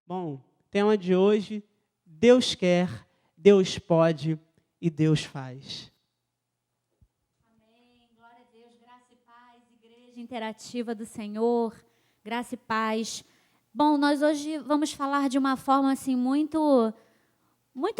Bom, tema de hoje, Deus quer, Deus pode e Deus faz. Amém. Glória a Deus. Graça e paz, Igreja Interativa do Senhor. Graça e paz. Bom, nós hoje vamos falar de uma forma assim muito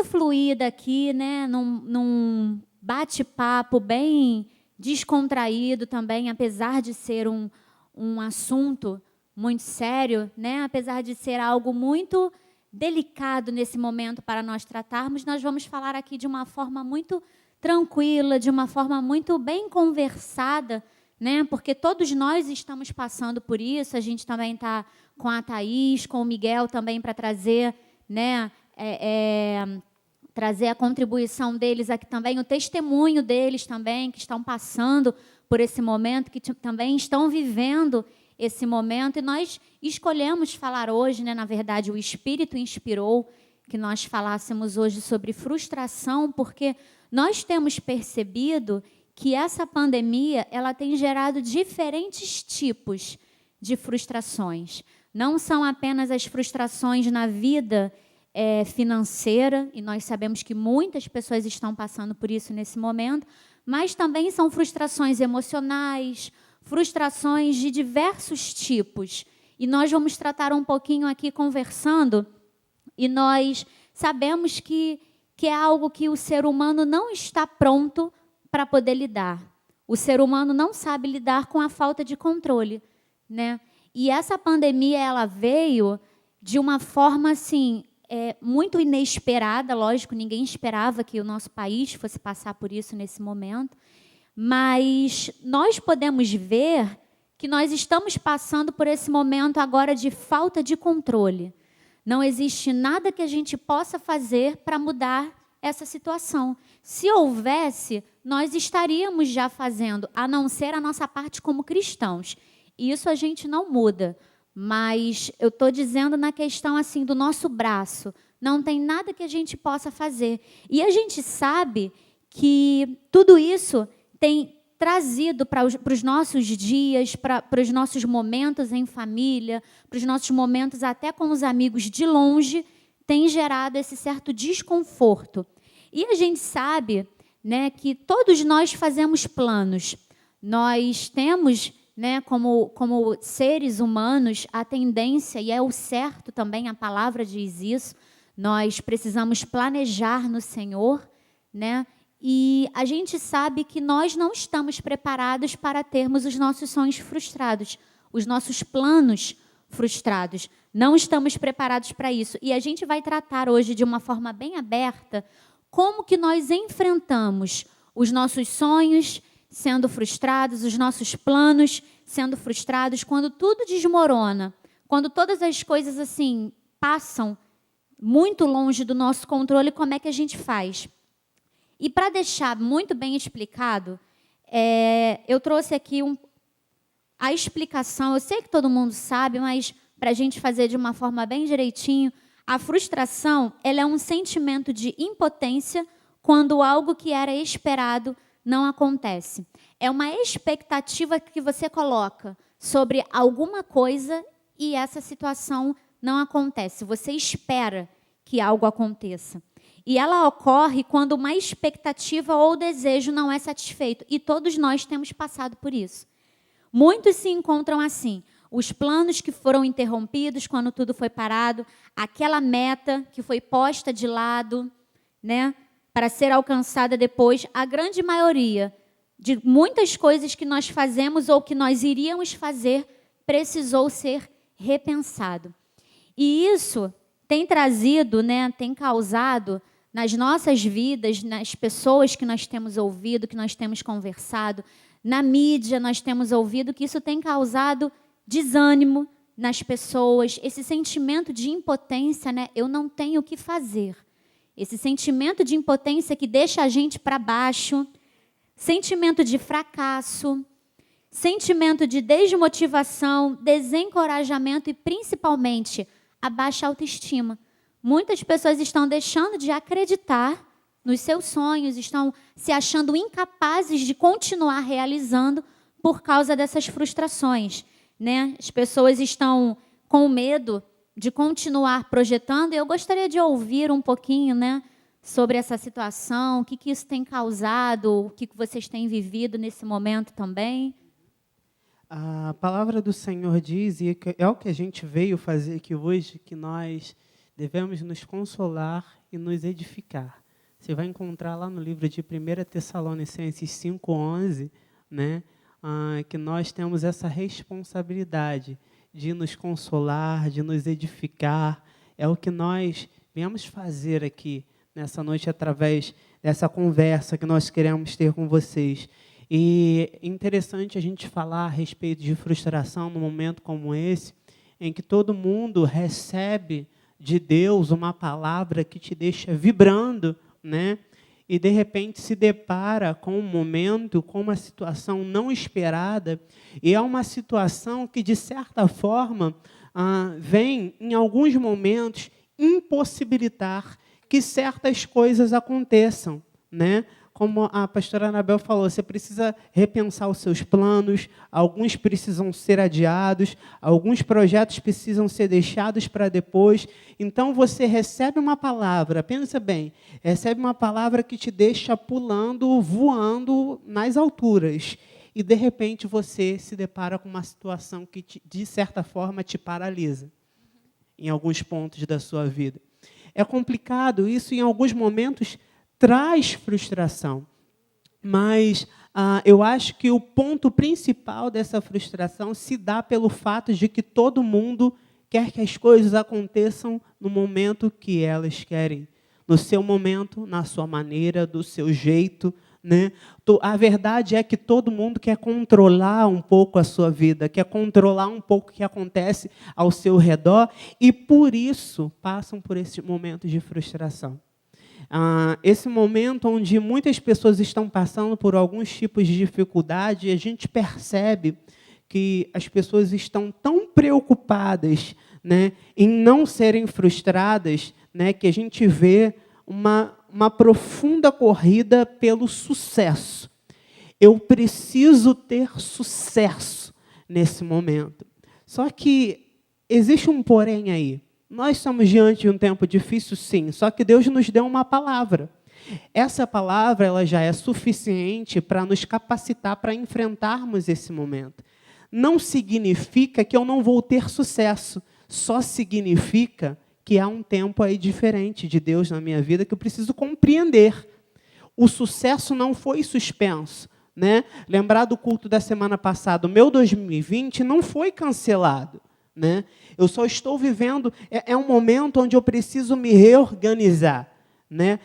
fluida aqui, né? Num bate-papo bem descontraído também, apesar de ser um assunto muito sério, né? Apesar de ser algo muito delicado nesse momento para nós tratarmos, nós vamos falar aqui de uma forma muito tranquila, de uma forma muito bem conversada, né? Porque todos nós estamos passando por isso. A gente também está com a Thaís, com o Miguel também para trazer, né? Trazer a contribuição deles aqui também, o testemunho deles também, que estão passando por esse momento, que também estão vivendo esse momento. E nós escolhemos falar hoje, né? Na verdade, o Espírito inspirou que nós falássemos hoje sobre frustração, porque nós temos percebido que essa pandemia ela tem gerado diferentes tipos de frustrações. Não são apenas as frustrações na vida financeira, e nós sabemos que muitas pessoas estão passando por isso nesse momento, mas também são frustrações emocionais, frustrações de diversos tipos. E nós vamos tratar um pouquinho aqui conversando, e nós sabemos que é algo que o ser humano não está pronto para poder lidar. O ser humano não sabe lidar com a falta de controle, né? E essa pandemia ela veio de uma forma assim muito inesperada. Lógico, ninguém esperava que o nosso país fosse passar por isso nesse momento, mas nós podemos ver que nós estamos passando por esse momento agora de falta de controle. Não existe nada que a gente possa fazer para mudar essa situação. Se houvesse, nós estaríamos já fazendo, a não ser a nossa parte como cristãos. Isso a gente não muda. Mas eu estou dizendo na questão assim do nosso braço. Não tem nada que a gente possa fazer. E a gente sabe que tudo isso tem trazido para os nossos dias, para os nossos momentos em família, para os nossos momentos até com os amigos de longe, tem gerado esse certo desconforto. E a gente sabe, né, que todos nós fazemos planos. Nós temos, né, como seres humanos, a tendência, e é o certo também, a palavra diz isso, nós precisamos planejar no Senhor, né? E a gente sabe que nós não estamos preparados para termos os nossos sonhos frustrados, os nossos planos frustrados. Não estamos preparados para isso. E a gente vai tratar hoje de uma forma bem aberta como que nós enfrentamos os nossos sonhos sendo frustrados, os nossos planos sendo frustrados, quando tudo desmorona, quando todas as coisas assim passam muito longe do nosso controle, como é que a gente faz? E para deixar muito bem explicado, eu trouxe aqui a explicação. Eu sei que todo mundo sabe, mas para a gente fazer de uma forma bem direitinho, a frustração ela é um sentimento de impotência quando algo que era esperado não acontece. É uma expectativa que você coloca sobre alguma coisa e essa situação não acontece. Você espera que algo aconteça. E ela ocorre quando uma expectativa ou desejo não é satisfeito. E todos nós temos passado por isso. Muitos se encontram assim. Os planos que foram interrompidos quando tudo foi parado, aquela meta que foi posta de lado, né, para ser alcançada depois, a grande maioria de muitas coisas que nós fazemos ou que nós iríamos fazer precisou ser repensado. E isso tem trazido, né, tem causado nas nossas vidas, nas pessoas que nós temos ouvido, que nós temos conversado, na mídia nós temos ouvido que isso tem causado desânimo nas pessoas, esse sentimento de impotência, né? Eu não tenho o que fazer. Esse sentimento de impotência que deixa a gente para baixo, sentimento de fracasso, sentimento de desmotivação, desencorajamento e, principalmente, a baixa autoestima. Muitas pessoas estão deixando de acreditar nos seus sonhos, estão se achando incapazes de continuar realizando por causa dessas frustrações, né? As pessoas estão com medo de continuar projetando. E eu gostaria de ouvir um pouquinho, né, sobre essa situação, o que isso tem causado, o que vocês têm vivido nesse momento também. A palavra do Senhor diz, e é o que a gente veio fazer aqui hoje, que nós devemos nos consolar e nos edificar. Você vai encontrar lá no livro de 1 Tessalonicenses 5:11, né, que nós temos essa responsabilidade de nos consolar, de nos edificar. É o que nós viemos fazer aqui nessa noite através dessa conversa que nós queremos ter com vocês. E é interessante a gente falar a respeito de frustração num momento como esse, em que todo mundo recebe de Deus uma palavra que te deixa vibrando, né? E, de repente, se depara com um momento, com uma situação não esperada, e é uma situação que, de certa forma, vem, em alguns momentos, impossibilitar que certas coisas aconteçam, né? Como a pastora Anabel falou, você precisa repensar os seus planos, alguns precisam ser adiados, alguns projetos precisam ser deixados para depois. Então, você recebe uma palavra, pensa bem, recebe uma palavra que te deixa pulando, voando nas alturas. E, de repente, você se depara com uma situação que, de certa forma, te paralisa em alguns pontos da sua vida. É complicado, isso em alguns momentos traz frustração, mas eu acho que o ponto principal dessa frustração se dá pelo fato de que todo mundo quer que as coisas aconteçam no momento que elas querem, no seu momento, na sua maneira, do seu jeito, né? A verdade é que todo mundo quer controlar um pouco a sua vida, quer controlar um pouco o que acontece ao seu redor e, por isso, passam por esse momento de frustração. Esse momento onde muitas pessoas estão passando por alguns tipos de dificuldade, a gente percebe que as pessoas estão tão preocupadas, né, em não serem frustradas, né, que a gente vê uma profunda corrida pelo sucesso. Eu preciso ter sucesso nesse momento. Só que existe um porém aí. Nós estamos diante de um tempo difícil, sim, só que Deus nos deu uma palavra. Essa palavra ela já é suficiente para nos capacitar para enfrentarmos esse momento. Não significa que eu não vou ter sucesso, só significa que há um tempo aí diferente de Deus na minha vida que eu preciso compreender. O sucesso não foi suspenso, né? Lembrar do culto da semana passada, o meu 2020 não foi cancelado, né? Eu só estou vivendo, é um momento onde eu preciso me reorganizar, né?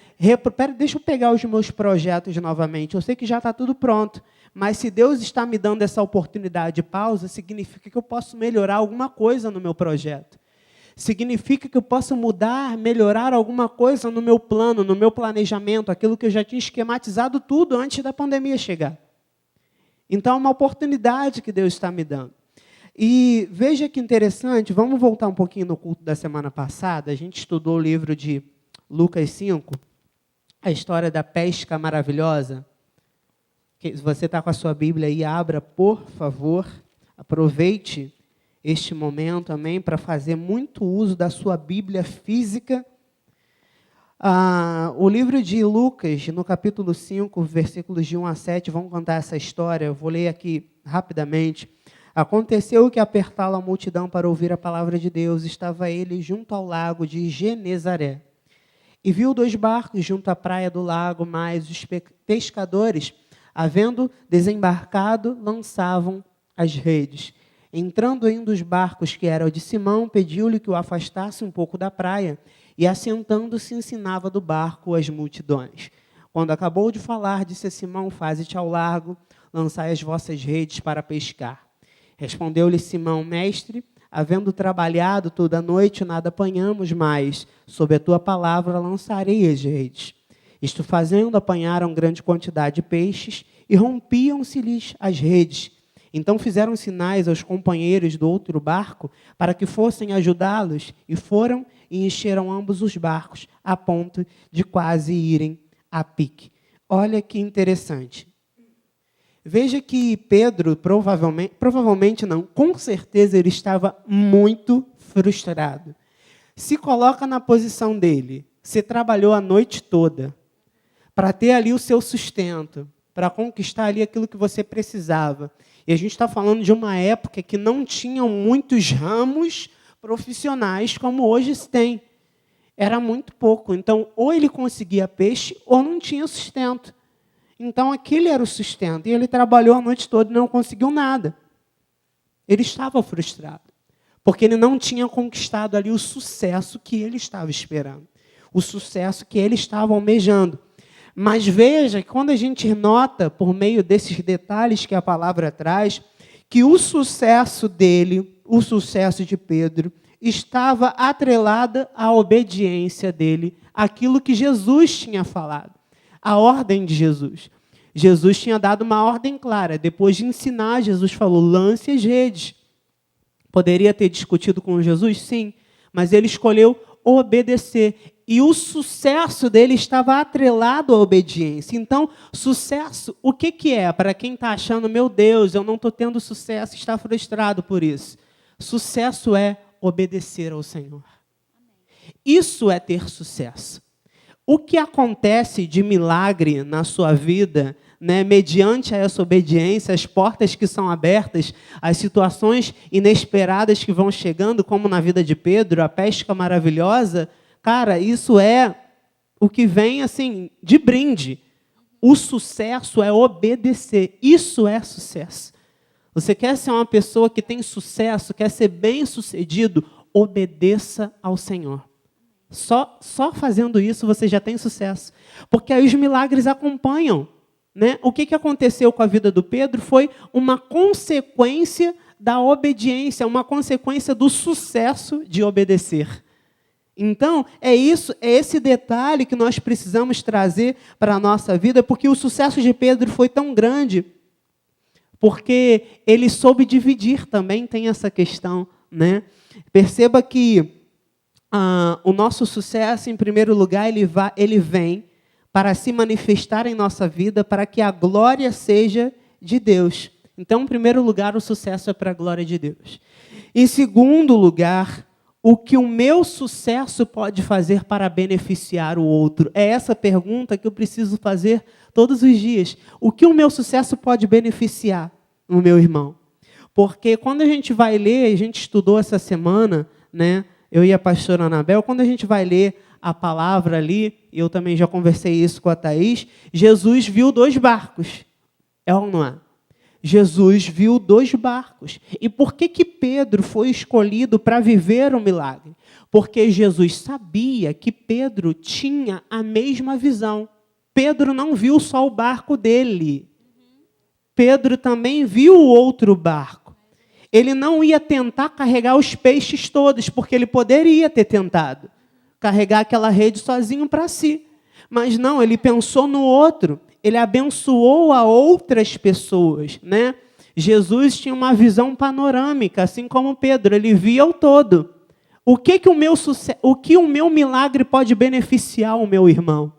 Deixa eu pegar os meus projetos novamente, eu sei que já está tudo pronto, mas se Deus está me dando essa oportunidade de pausa, significa que eu posso melhorar alguma coisa no meu projeto. Significa que eu posso mudar, melhorar alguma coisa no meu plano, no meu planejamento, aquilo que eu já tinha esquematizado tudo antes da pandemia chegar. Então, é uma oportunidade que Deus está me dando. E veja que interessante, vamos voltar um pouquinho no culto da semana passada, a gente estudou o livro de Lucas 5, a história da pesca maravilhosa. Se você está com a sua Bíblia aí, abra, por favor, aproveite este momento, amém, para fazer muito uso da sua Bíblia física. O livro de Lucas, no capítulo 5, versículos de 1 a 7, vão contar essa história, eu vou ler aqui rapidamente. Aconteceu que, apertá-lo a multidão para ouvir a palavra de Deus, estava ele junto ao lago de Genezaré. E viu 2 barcos junto à praia do lago, mas os pescadores, havendo desembarcado, lançavam as redes. Entrando em um dos barcos, que era o de Simão, pediu-lhe que o afastasse um pouco da praia, e assentando-se ensinava do barco as multidões. Quando acabou de falar, disse a Simão: faze-te ao largo, lançai as vossas redes para pescar. Respondeu-lhe Simão: mestre, havendo trabalhado toda a noite, nada apanhamos, mas, sob a tua palavra, lançarei as redes. Isto fazendo, apanharam grande quantidade de peixes, e rompiam-se-lhes as redes. Então fizeram sinais aos companheiros do outro barco, para que fossem ajudá-los, e foram e encheram ambos os barcos, a ponto de quase irem a pique. Olha que interessante. Veja que Pedro, provavelmente não, com certeza ele estava muito frustrado. Se coloca na posição dele. Você trabalhou a noite toda para ter ali o seu sustento, para conquistar ali aquilo que você precisava. E a gente está falando de uma época que não tinham muitos ramos profissionais como hoje se tem. Era muito pouco. Então, ou ele conseguia peixe ou não tinha sustento. Então, aquele era o sustento. E ele trabalhou a noite toda e não conseguiu nada. Ele estava frustrado, porque ele não tinha conquistado ali o sucesso que ele estava esperando, o sucesso que ele estava almejando. Mas veja que quando a gente nota, por meio desses detalhes que a palavra traz, que o sucesso dele, o sucesso de Pedro, estava atrelada à obediência dele, àquilo que Jesus tinha falado, a ordem de Jesus. Jesus tinha dado uma ordem clara. Depois de ensinar, Jesus falou, lance as redes. Poderia ter discutido com Jesus? Sim, mas ele escolheu obedecer. E o sucesso dele estava atrelado à obediência. Então, sucesso, o que é? Para quem está achando, meu Deus, eu não estou tendo sucesso, está frustrado por isso. Sucesso é obedecer ao Senhor. Isso é ter sucesso. O que acontece de milagre na sua vida, né, mediante a essa obediência, as portas que são abertas, as situações inesperadas que vão chegando, como na vida de Pedro, a pesca maravilhosa, cara, isso é o que vem assim de brinde. O sucesso é obedecer. Isso é sucesso. Você quer ser uma pessoa que tem sucesso, quer ser bem-sucedido, obedeça ao Senhor. Só fazendo isso você já tem sucesso. Porque aí os milagres acompanham. Né? O que aconteceu com a vida do Pedro foi uma consequência da obediência, uma consequência do sucesso de obedecer. Então, é esse detalhe que nós precisamos trazer para a nossa vida, porque o sucesso de Pedro foi tão grande, porque ele soube dividir também, tem essa questão. Né? Perceba que o nosso sucesso, em primeiro lugar, ele vem para se manifestar em nossa vida, para que a glória seja de Deus. Então, em primeiro lugar, o sucesso é para a glória de Deus. Em segundo lugar, o que o meu sucesso pode fazer para beneficiar o outro? É essa pergunta que eu preciso fazer todos os dias. O que o meu sucesso pode beneficiar o meu irmão? Porque quando a gente vai ler, a gente estudou essa semana, né? Eu e a pastora Anabel, quando a gente vai ler a palavra ali, eu também já conversei isso com a Thaís, Jesus viu 2 barcos. É ou não é? Jesus viu 2 barcos. E por que Pedro foi escolhido para viver o milagre? Porque Jesus sabia que Pedro tinha a mesma visão. Pedro não viu só o barco dele. Pedro também viu o outro barco. Ele não ia tentar carregar os peixes todos, porque ele poderia ter tentado carregar aquela rede sozinho para si. Mas não, ele pensou no outro. Ele abençoou a outras pessoas. Né? Jesus tinha uma visão panorâmica, assim como Pedro. Ele via o todo. O que o meu milagre pode beneficiar o meu irmão?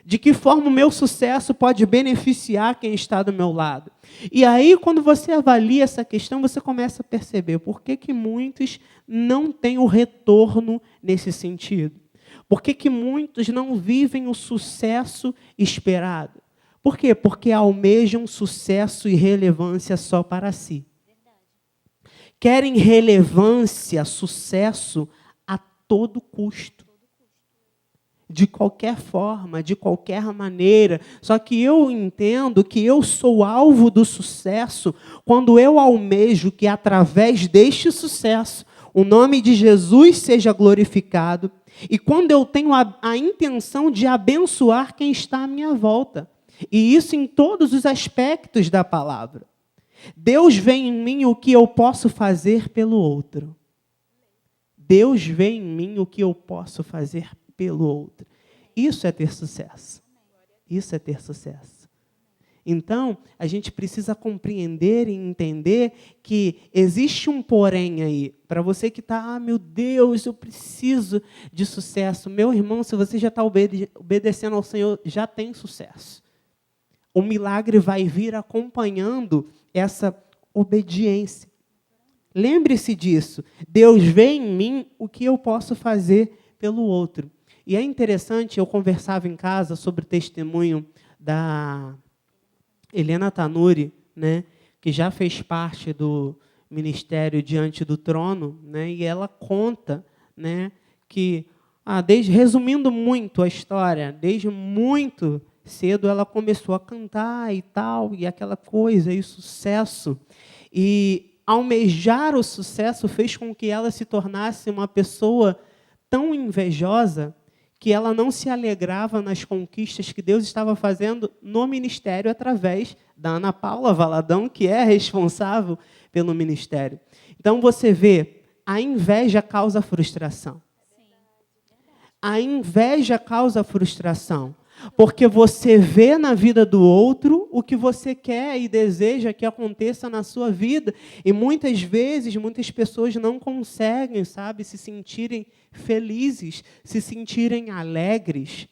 De que forma o meu sucesso pode beneficiar quem está do meu lado? E aí, quando você avalia essa questão, você começa a perceber por que muitos não têm o retorno nesse sentido. Por que muitos não vivem o sucesso esperado? Por quê? Porque almejam sucesso e relevância só para si. Querem relevância, sucesso a todo custo. De qualquer forma, de qualquer maneira. Só que eu entendo que eu sou alvo do sucesso quando eu almejo que, através deste sucesso, o nome de Jesus seja glorificado e quando eu tenho a intenção de abençoar quem está à minha volta. E isso em todos os aspectos da palavra. Deus vê em mim o que eu posso fazer pelo outro. Deus vê em mim o que eu posso fazer pelo outro. Isso é ter sucesso. Isso é ter sucesso. Então, a gente precisa compreender e entender que existe um porém aí. Para você que está, meu Deus, eu preciso de sucesso. Meu irmão, se você já está obedecendo ao Senhor, já tem sucesso. O milagre vai vir acompanhando essa obediência. Lembre-se disso. Deus vê em mim o que eu posso fazer pelo outro. E é interessante, eu conversava em casa sobre o testemunho da Helena Tanuri, né, que já fez parte do ministério Diante do Trono, né, e ela conta, né, que, resumindo muito a história, desde muito cedo ela começou a cantar e tal, e aquela coisa, e sucesso. E almejar o sucesso fez com que ela se tornasse uma pessoa tão invejosa que ela não se alegrava nas conquistas que Deus estava fazendo no ministério através da Ana Paula Valadão, que é responsável pelo ministério. Então, você vê, a inveja causa frustração. A inveja causa frustração, porque você vê na vida do outro o que você quer e deseja que aconteça na sua vida. E muitas vezes, muitas pessoas não conseguem, sabe, se sentirem felizes, se sentirem alegres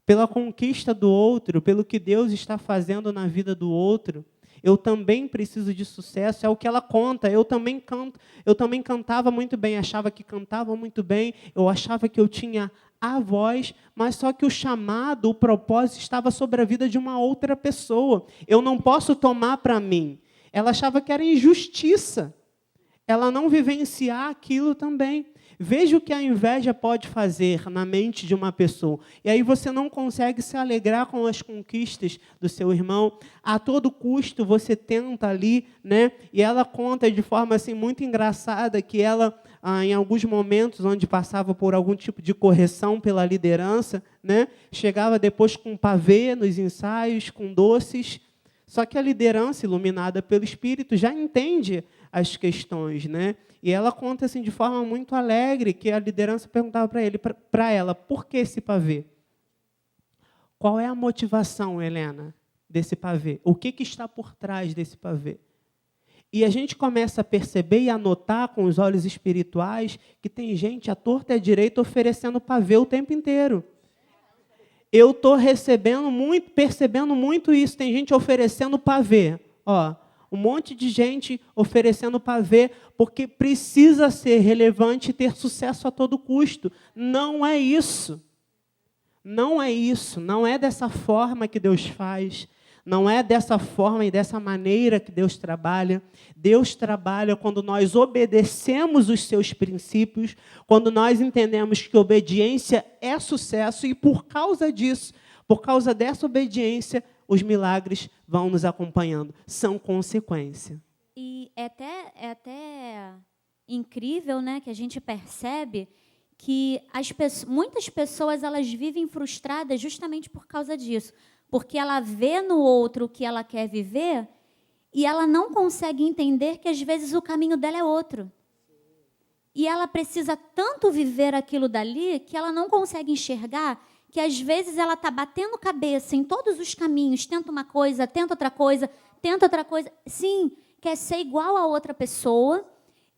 pela conquista do outro, pelo que Deus está fazendo na vida do outro. Eu também preciso de sucesso, é o que ela conta. Eu também cantava muito bem, achava que cantava muito bem, eu achava que eu tinha a voz, mas só que o chamado, o propósito estava sobre a vida de uma outra pessoa. Eu não posso tomar para mim. Ela achava que era injustiça ela não vivenciar aquilo também. Veja o que a inveja pode fazer na mente de uma pessoa. E aí você não consegue se alegrar com as conquistas do seu irmão. A todo custo você tenta ali, né? E ela conta de forma assim muito engraçada que ela, em alguns momentos onde passava por algum tipo de correção pela liderança, né? Chegava depois com pavê nos ensaios, com doces. Só que a liderança, iluminada pelo Espírito, já entende as questões, né? E ela conta assim de forma muito alegre que a liderança perguntava para ela, por que esse pavê? Qual é a motivação, Helena, desse pavê? O que está por trás desse pavê? E a gente começa a perceber e a notar com os olhos espirituais que tem gente à torta e à direita oferecendo pavê o tempo inteiro. Eu estou percebendo muito isso. Tem gente oferecendo pavê. Um monte de gente oferecendo pavê porque precisa ser relevante e ter sucesso a todo custo. Não é isso. Não é isso. Não é dessa forma que Deus faz. Não é dessa forma e dessa maneira que Deus trabalha. Deus trabalha quando nós obedecemos os seus princípios, quando nós entendemos que obediência é sucesso e por causa disso, por causa dessa obediência, os milagres vão nos acompanhando. São consequência. E é até incrível, né, que a gente percebe que muitas pessoas elas vivem frustradas justamente por causa disso. Porque ela vê no outro o que ela quer viver e ela não consegue entender que, às vezes, o caminho dela é outro. E ela precisa tanto viver aquilo dali que ela não consegue enxergar que, às vezes, ela está batendo cabeça em todos os caminhos, tenta uma coisa, tenta outra coisa, tenta outra coisa. Sim, quer ser igual a outra pessoa,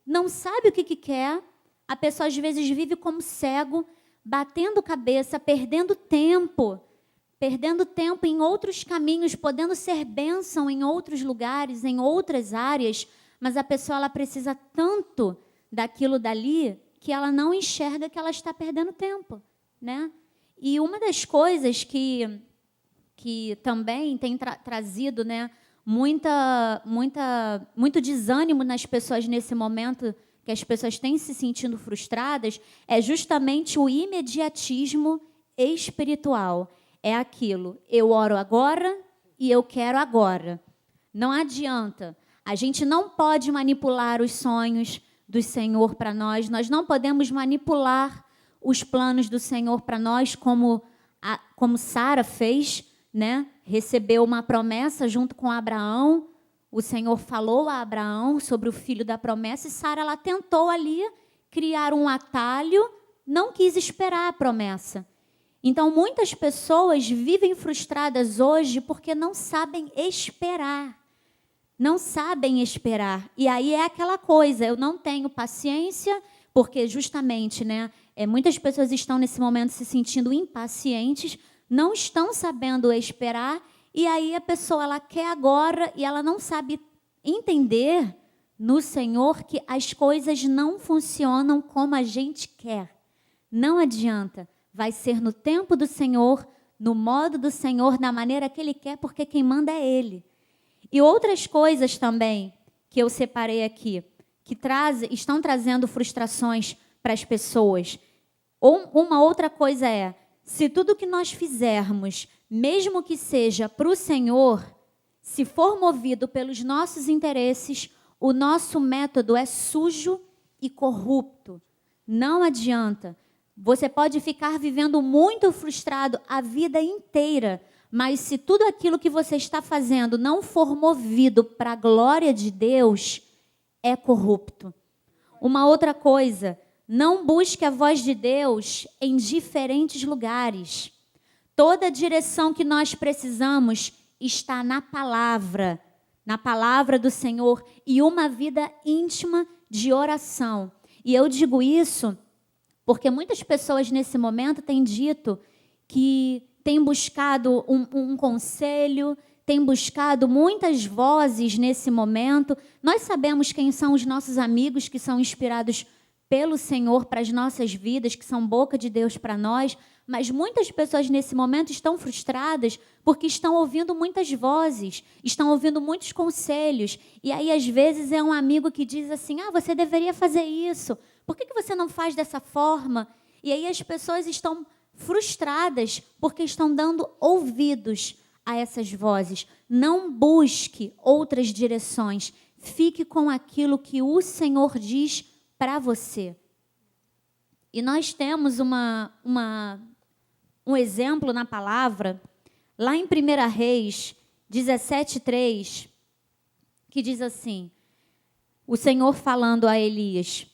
não sabe o que quer. A pessoa, às vezes, vive como cego, batendo cabeça, perdendo tempo em outros caminhos, podendo ser bênção em outros lugares, em outras áreas, mas a pessoa ela precisa tanto daquilo dali que ela não enxerga que ela está perdendo tempo, né? E uma das coisas que também tem trazido, né, muito desânimo nas pessoas nesse momento, que as pessoas têm se sentindo frustradas, é justamente o imediatismo espiritual. É aquilo, eu oro agora e eu quero agora. Não adianta. A gente não pode manipular os sonhos do Senhor para nós. Nós não podemos manipular os planos do Senhor para nós, como Sara fez, né? Recebeu uma promessa junto com Abraão. O Senhor falou a Abraão sobre o filho da promessa e Sara ela tentou ali criar um atalho, não quis esperar a promessa. Então, muitas pessoas vivem frustradas hoje porque não sabem esperar. Não sabem esperar. E aí é aquela coisa, eu não tenho paciência, porque justamente, né, muitas pessoas estão nesse momento se sentindo impacientes, não estão sabendo esperar, e aí a pessoa ela quer agora e ela não sabe entender, no Senhor que as coisas não funcionam como a gente quer. Não adianta. Vai ser no tempo do Senhor, no modo do Senhor, da maneira que Ele quer, porque quem manda é Ele. E outras coisas também que eu separei aqui, que estão trazendo frustrações para as pessoas. Uma outra coisa é, se tudo que nós fizermos, mesmo que seja para o Senhor, se for movido pelos nossos interesses, o nosso método é sujo e corrupto. Não adianta. Você pode ficar vivendo muito frustrado a vida inteira, mas se tudo aquilo que você está fazendo não for movido para a glória de Deus, é corrupto. Uma outra coisa, não busque a voz de Deus em diferentes lugares. Toda a direção que nós precisamos está na palavra do Senhor e uma vida íntima de oração. E eu digo isso porque muitas pessoas nesse momento têm dito que têm buscado um conselho, têm buscado muitas vozes nesse momento. Nós sabemos quem são os nossos amigos que são inspirados pelo Senhor para as nossas vidas, que são boca de Deus para nós, mas muitas pessoas nesse momento estão frustradas porque estão ouvindo muitas vozes, estão ouvindo muitos conselhos, e aí às vezes é um amigo que diz assim, você deveria fazer isso, por que você não faz dessa forma? E aí as pessoas estão frustradas porque estão dando ouvidos a essas vozes. Não busque outras direções, fique com aquilo que o Senhor diz para você. E nós temos um exemplo na palavra, lá em 1 Reis 17:3, que diz assim, o Senhor falando a Elias,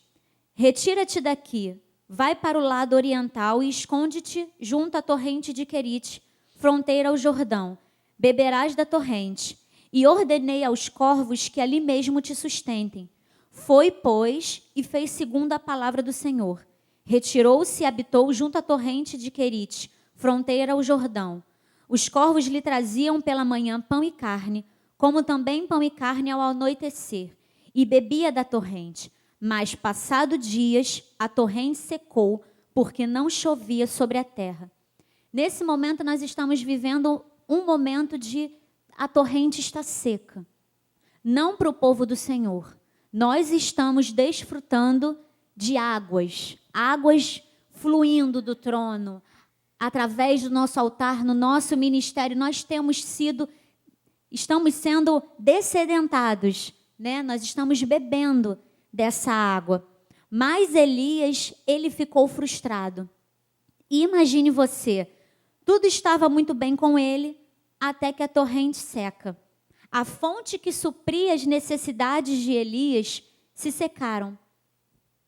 retira-te daqui, vai para o lado oriental e esconde-te junto à torrente de Querite, fronteira ao Jordão, beberás da torrente, e ordenei aos corvos que ali mesmo te sustentem. Foi, pois, e fez segundo a palavra do Senhor. Retirou-se e habitou junto à torrente de Querite, fronteira ao Jordão. Os corvos lhe traziam pela manhã pão e carne, como também pão e carne ao anoitecer, e bebia da torrente. Mas, passado dias, a torrente secou, porque não chovia sobre a terra. Nesse momento, nós estamos vivendo um momento de a torrente está seca. Não para o povo do Senhor. Nós estamos desfrutando de águas fluindo do trono, através do nosso altar, no nosso ministério, nós estamos sendo dessedentados, né? Nós estamos bebendo dessa água. Mas Elias, ele ficou frustrado. E imagine você, tudo estava muito bem com ele, até que a torrente seca. A fonte que supria as necessidades de Elias se secaram.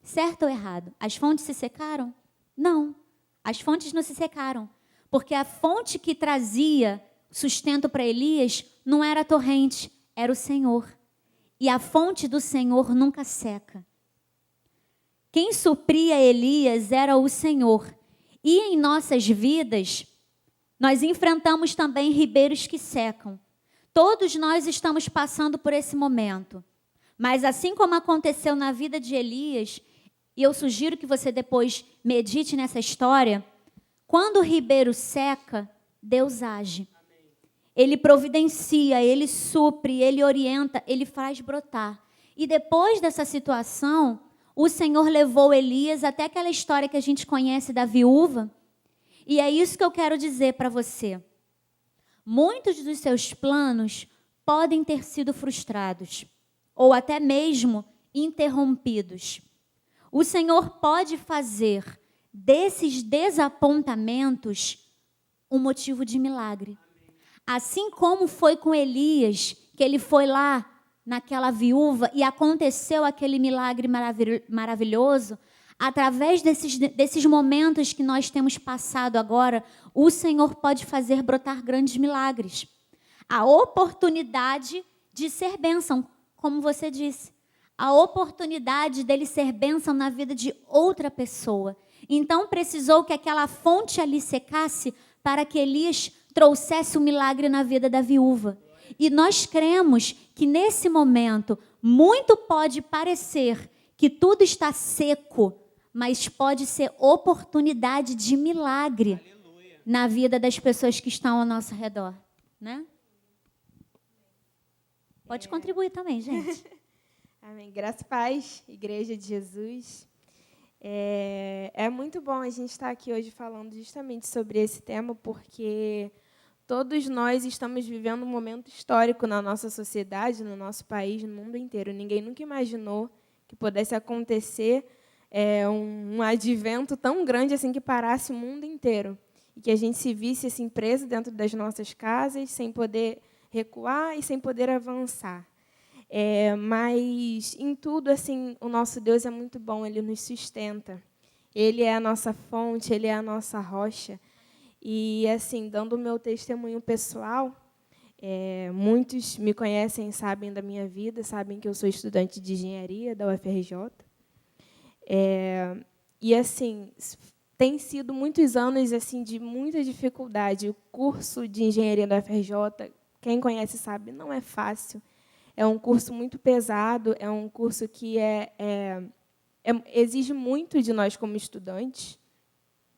Certo ou errado? As fontes se secaram? Não, as fontes não se secaram. Porque a fonte que trazia sustento para Elias não era a torrente, era o Senhor. E a fonte do Senhor nunca seca. Quem supria Elias era o Senhor. E em nossas vidas, nós enfrentamos também ribeiros que secam. Todos nós estamos passando por esse momento. Mas assim como aconteceu na vida de Elias, e eu sugiro que você depois medite nessa história, quando o ribeiro seca, Deus age. Ele providencia, Ele supre, Ele orienta, Ele faz brotar. E depois dessa situação, o Senhor levou Elias até aquela história que a gente conhece da viúva. E é isso que eu quero dizer para você. Muitos dos seus planos podem ter sido frustrados, ou até mesmo interrompidos. O Senhor pode fazer desses desapontamentos um motivo de milagre. Assim como foi com Elias, que ele foi lá naquela viúva e aconteceu aquele milagre maravilhoso, através desses momentos que nós temos passado agora, o Senhor pode fazer brotar grandes milagres. A oportunidade de ser bênção, como você disse. A oportunidade dele ser bênção na vida de outra pessoa. Então precisou que aquela fonte ali secasse para que Elias trouxesse um milagre na vida da viúva. E nós cremos que nesse momento, muito pode parecer que tudo está seco, mas pode ser oportunidade de milagre na vida das pessoas que estão ao nosso redor, né? Pode contribuir também, gente. Amém. Graça e paz, Igreja de Jesus. É muito bom a gente estar aqui hoje falando justamente sobre esse tema, porque todos nós estamos vivendo um momento histórico na nossa sociedade, no nosso país, no mundo inteiro. Ninguém nunca imaginou que pudesse acontecer um advento tão grande assim que parasse o mundo inteiro. E que a gente se visse assim, preso dentro das nossas casas, sem poder recuar e sem poder avançar. Mas, em tudo, assim, o nosso Deus é muito bom, Ele nos sustenta. Ele é a nossa fonte, Ele é a nossa rocha. E, assim, dando o meu testemunho pessoal, muitos me conhecem, sabem da minha vida, sabem que eu sou estudante de engenharia da UFRJ. E, assim, tem sido muitos anos assim de muita dificuldade. O curso de engenharia da UFRJ, quem conhece sabe, não é fácil. É um curso muito pesado, é um curso que exige muito de nós como estudantes.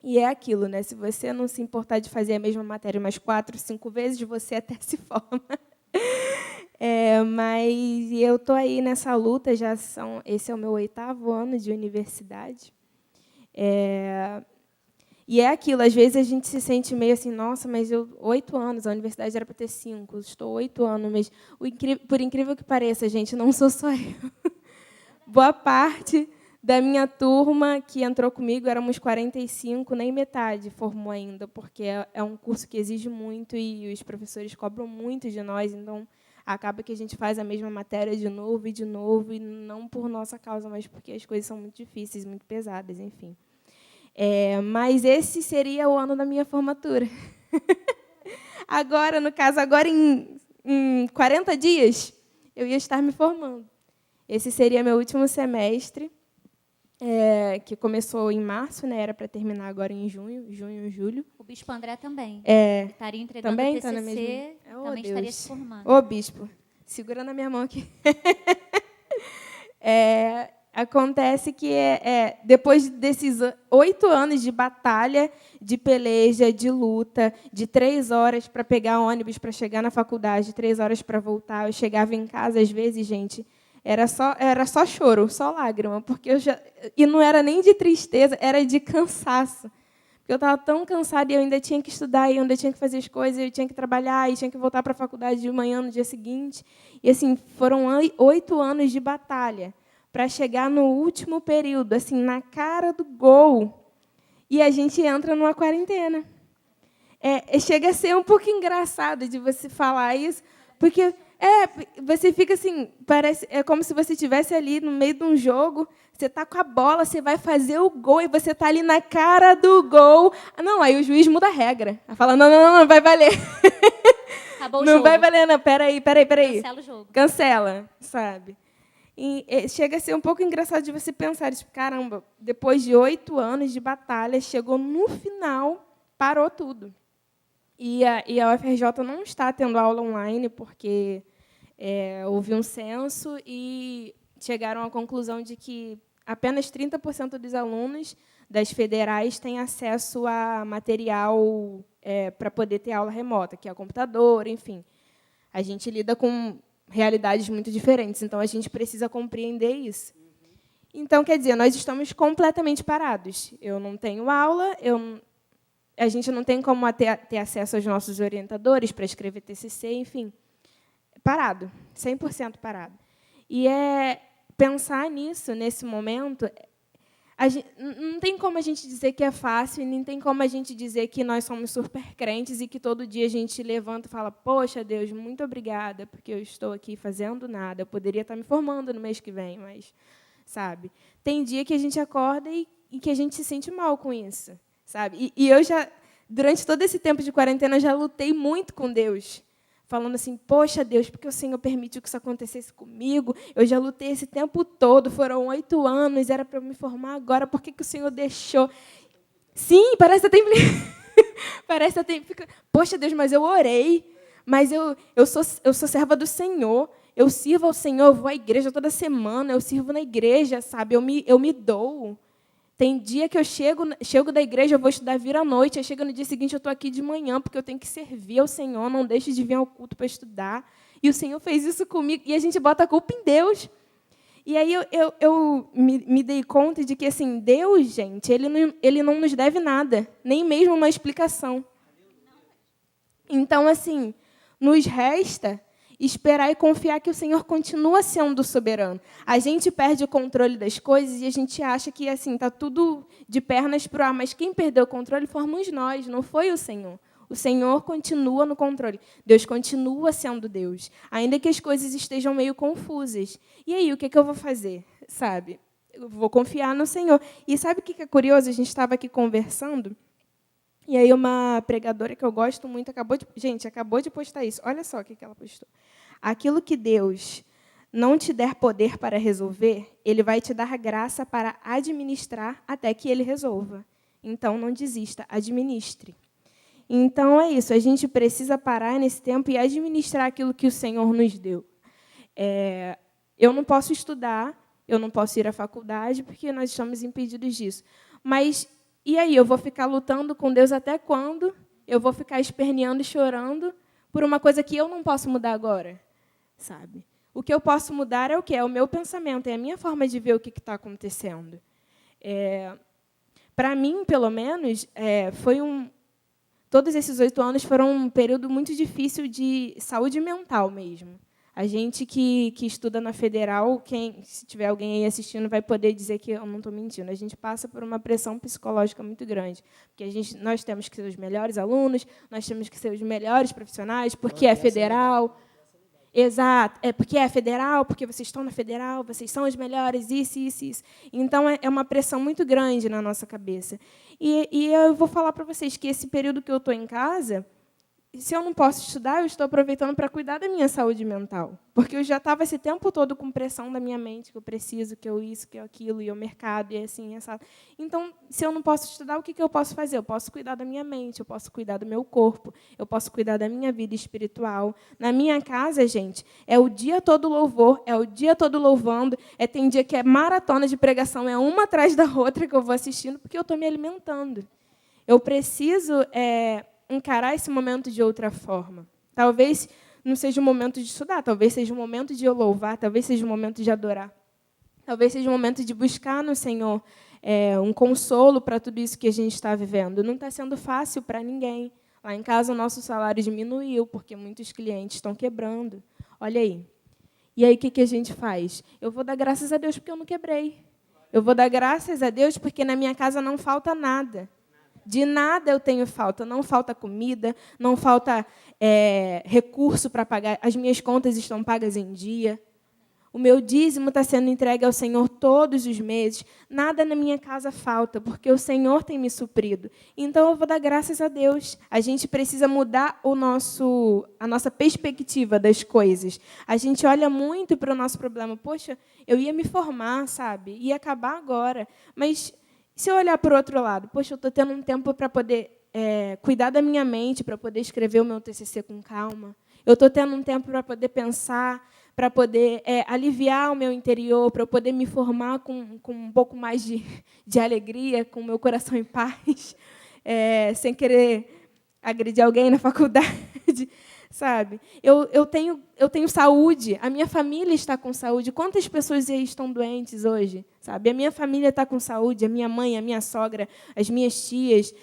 E é aquilo, né? Se você não se importar de fazer a mesma matéria umas 4, 5 vezes, você até se forma. Mas eu estou aí nessa luta, esse é o meu 8º ano de universidade. E é aquilo, às vezes a gente se sente meio assim, nossa, mas 8 anos, a universidade era para ter 5, estou 8 anos, mas por incrível que pareça, gente, não sou só eu. Boa parte da minha turma que entrou comigo, éramos 45, nem metade formou ainda, porque é um curso que exige muito e os professores cobram muito de nós, então acaba que a gente faz a mesma matéria de novo, e não por nossa causa, mas porque as coisas são muito difíceis, muito pesadas, enfim. Mas esse seria o ano da minha formatura. Agora, no caso, em 40 dias, eu ia estar me formando. Esse seria meu último semestre, que começou em março, né? Era para terminar agora em junho, julho. O bispo André também. Ele estaria entregando também o TCC, tá na mesma... também estaria se formando. Ô, bispo, segura na minha mão aqui. Acontece que depois desses 8 anos de batalha, de peleja, de luta, de 3 horas para pegar ônibus para chegar na faculdade, 3 horas para voltar, eu chegava em casa, às vezes, gente, era só choro, só lágrima, porque e não era nem de tristeza, era de cansaço. Porque eu estava tão cansada e eu ainda tinha que estudar, e eu ainda tinha que fazer as coisas, eu tinha que trabalhar, e tinha que voltar para a faculdade de manhã no dia seguinte. E assim, foram 8 anos de batalha para chegar no último período, assim, na cara do gol, e a gente entra numa quarentena. Chega a ser um pouco engraçado de você falar isso, porque você fica assim, é como se você estivesse ali no meio de um jogo, você está com a bola, você vai fazer o gol, e você está ali na cara do gol. Não, aí o juiz muda a regra. Fala, não vai valer. Acabou o não jogo. vai valer, não, peraí. Cancela o jogo. Cancela, sabe? E chega a ser um pouco engraçado de você pensar, tipo, caramba, depois de 8 anos de batalha, chegou no final, parou tudo. E a UFRJ não está tendo aula online, porque houve um censo e chegaram à conclusão de que apenas 30% dos alunos das federais têm acesso a material para poder ter aula remota, que é computador, enfim. A gente lida com realidades muito diferentes, então a gente precisa compreender isso. Então, quer dizer, nós estamos completamente parados. Eu não tenho aula, a gente não tem como ter acesso aos nossos orientadores para escrever TCC, enfim. Parado, 100% parado. E pensar nisso, nesse momento, não tem como a gente dizer que é fácil, e nem tem como a gente dizer que nós somos super crentes e que todo dia a gente levanta e fala, poxa, Deus, muito obrigada, porque eu estou aqui fazendo nada. Eu poderia estar me formando no mês que vem, mas, sabe? Tem dia que a gente acorda e que a gente se sente mal com isso, sabe? E eu já, durante todo esse tempo de quarentena, já lutei muito com Deus, falando assim, poxa, Deus, porque o Senhor permitiu que isso acontecesse comigo? Eu já lutei esse tempo todo, foram 8 anos, era para eu me formar agora, por que o Senhor deixou? Sim, parece até... parece até... Poxa, Deus, mas eu orei, mas eu sou serva do Senhor, eu sirvo ao Senhor, eu vou à igreja toda semana, eu sirvo na igreja, sabe? Eu me dou. Tem dia que eu chego da igreja, eu vou estudar, vira à noite, aí chega no dia seguinte, eu estou aqui de manhã, porque eu tenho que servir ao Senhor, não deixe de vir ao culto para estudar. E o Senhor fez isso comigo, e a gente bota a culpa em Deus. E aí eu me dei conta de que, assim, Deus, gente, ele não nos deve nada, nem mesmo uma explicação. Então, assim, nos resta esperar e confiar que o Senhor continua sendo soberano. A gente perde o controle das coisas e a gente acha que assim está tudo de pernas para o ar, mas quem perdeu o controle fomos nós, não foi o Senhor. O Senhor continua no controle. Deus continua sendo Deus, ainda que as coisas estejam meio confusas. E aí, o que eu vou fazer? Sabe? Eu vou confiar no Senhor. E sabe o que é curioso? A gente estava aqui conversando, e aí uma pregadora que eu gosto muito acabou de postar isso. Olha só o que ela postou. Aquilo que Deus não te der poder para resolver, Ele vai te dar graça para administrar até que Ele resolva. Então, não desista, administre. Então, é isso. A gente precisa parar nesse tempo e administrar aquilo que o Senhor nos deu. Eu não posso estudar, eu não posso ir à faculdade, porque nós estamos impedidos disso. Mas, e aí? Eu vou ficar lutando com Deus até quando? Eu vou ficar esperneando e chorando por uma coisa que eu não posso mudar agora? Sabe? O que eu posso mudar é o quê? É o meu pensamento, é a minha forma de ver o que está acontecendo. Para mim, pelo menos, todos esses 8 anos foram um período muito difícil de saúde mental mesmo. A gente que estuda na Federal, se tiver alguém aí assistindo, vai poder dizer que eu não estou mentindo. A gente passa por uma pressão psicológica muito grande, porque nós temos que ser os melhores alunos, nós temos que ser os melhores profissionais, porque é federal. Exato, porque é federal, porque vocês estão na federal, vocês são os melhores, isso. Então, é uma pressão muito grande na nossa cabeça. E eu vou falar para vocês que esse período que eu estou em casa, se eu não posso estudar, eu estou aproveitando para cuidar da minha saúde mental. Porque eu já estava esse tempo todo com pressão da minha mente, que eu preciso, que eu isso, que eu aquilo, e o mercado, e assim, essa. Então, se eu não posso estudar, o que eu posso fazer? Eu posso cuidar da minha mente, eu posso cuidar do meu corpo, eu posso cuidar da minha vida espiritual. Na minha casa, gente, é o dia todo louvor, é o dia todo louvando, tem dia que é maratona de pregação, é uma atrás da outra que eu vou assistindo, porque eu estou me alimentando. Eu preciso encarar esse momento de outra forma. Talvez não seja o momento de estudar, talvez seja o momento de eu louvar, talvez seja o momento de adorar, talvez seja o momento de buscar no Senhor um consolo para tudo isso que a gente está vivendo. Não está sendo fácil para ninguém. Lá em casa, o nosso salário diminuiu, porque muitos clientes estão quebrando. Olha aí. E aí, o que a gente faz? Eu vou dar graças a Deus porque eu não quebrei. Eu vou dar graças a Deus porque na minha casa não falta nada. De nada eu tenho falta. Não falta comida, não falta recurso para pagar. As minhas contas estão pagas em dia. O meu dízimo está sendo entregue ao Senhor todos os meses. Nada na minha casa falta, porque o Senhor tem me suprido. Então, eu vou dar graças a Deus. A gente precisa mudar a nossa perspectiva das coisas. A gente olha muito para o nosso problema. Poxa, eu ia me formar, sabe? Ia acabar agora. Mas, se eu olhar para o outro lado, poxa, eu estou tendo um tempo para poder cuidar da minha mente, para poder escrever o meu TCC com calma. Eu estou tendo um tempo para poder pensar, para poder aliviar o meu interior, para eu poder me formar com um pouco mais de alegria, com o meu coração em paz, sem querer agredir alguém na faculdade, sabe? Eu tenho saúde, a minha família está com saúde. Quantas pessoas aí estão doentes hoje, sabe? A minha família está com saúde, a minha mãe, a minha sogra, as minhas tias,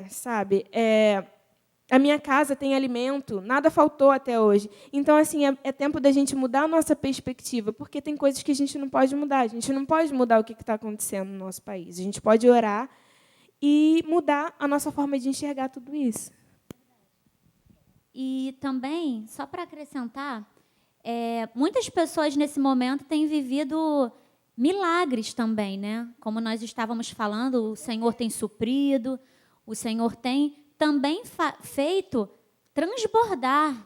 sabe? A minha casa tem alimento, nada faltou até hoje. Então, assim, é tempo da gente mudar a nossa perspectiva, porque tem coisas que a gente não pode mudar. A gente não pode mudar o que está acontecendo no nosso país. A gente pode orar e mudar a nossa forma de enxergar tudo isso. E também, só para acrescentar, muitas pessoas nesse momento têm vivido milagres também, né? Como nós estávamos falando, o Senhor tem suprido, o Senhor tem também feito transbordar.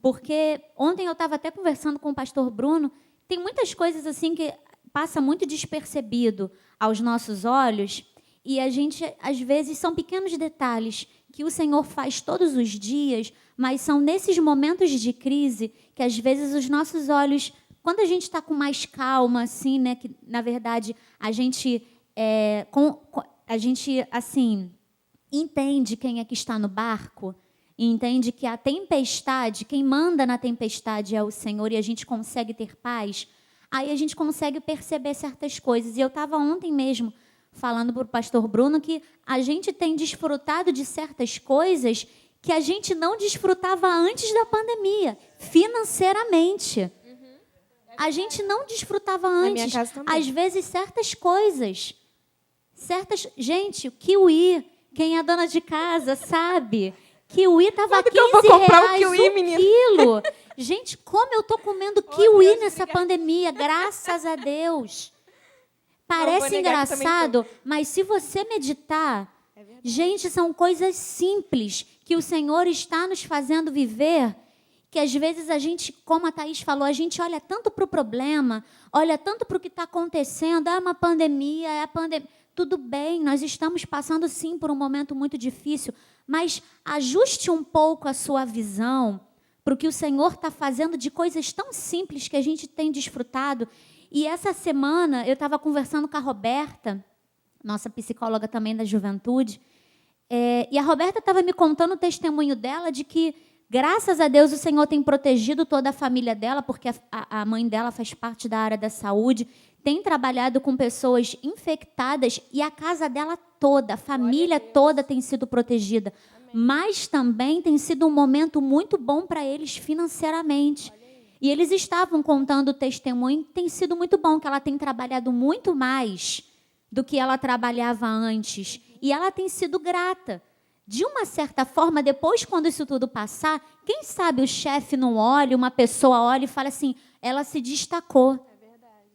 Porque ontem eu estava até conversando com o pastor Bruno, tem muitas coisas assim que passa muito despercebido aos nossos olhos, E a gente, às vezes, são pequenos detalhes que o Senhor faz todos os dias, mas são nesses momentos de crise que, às vezes, os nossos olhos, quando a gente está com mais calma, assim, né, que, na verdade, a gente, assim, entende quem é que está no barco, e entende que a tempestade, quem manda na tempestade é o Senhor, e a gente consegue ter paz, aí a gente consegue perceber certas coisas. E eu estava ontem mesmo falando para o pastor Bruno que a gente tem desfrutado de certas coisas que a gente não desfrutava antes da pandemia, financeiramente. A gente não desfrutava antes. Na minha casa também. Às vezes, certas coisas. Gente, o kiwi, quem é dona de casa sabe. Kiwi estava Quando que eu vou comprar um R$15 kiwi, o menina? quilo. Gente, como eu estou comendo kiwi nessa pandemia, graças a Deus. Parece engraçado, mas se você meditar, gente, são coisas simples que o Senhor está nos fazendo viver, que às vezes a gente, como a Thaís falou, a gente olha tanto para o problema, olha tanto para o que está acontecendo, uma pandemia, é a pandemia. Tudo bem, nós estamos passando sim por um momento muito difícil, mas ajuste um pouco a sua visão para o que o Senhor está fazendo de coisas tão simples que a gente tem desfrutado. E essa semana eu estava conversando com a Roberta, nossa psicóloga também da juventude, e a Roberta estava me contando o testemunho dela de que, graças a Deus, o Senhor tem protegido toda a família dela, porque a mãe dela faz parte da área da saúde, tem trabalhado com pessoas infectadas e a casa dela toda, a família toda tem sido protegida. Amém. Mas também tem sido um momento muito bom para eles financeiramente. E eles estavam contando o testemunho, tem sido muito bom, que ela tem trabalhado muito mais do que ela trabalhava antes. E ela tem sido grata. De uma certa forma, depois, quando isso tudo passar, quem sabe o chefe não olha, uma pessoa olha e fala assim, ela se destacou. É verdade.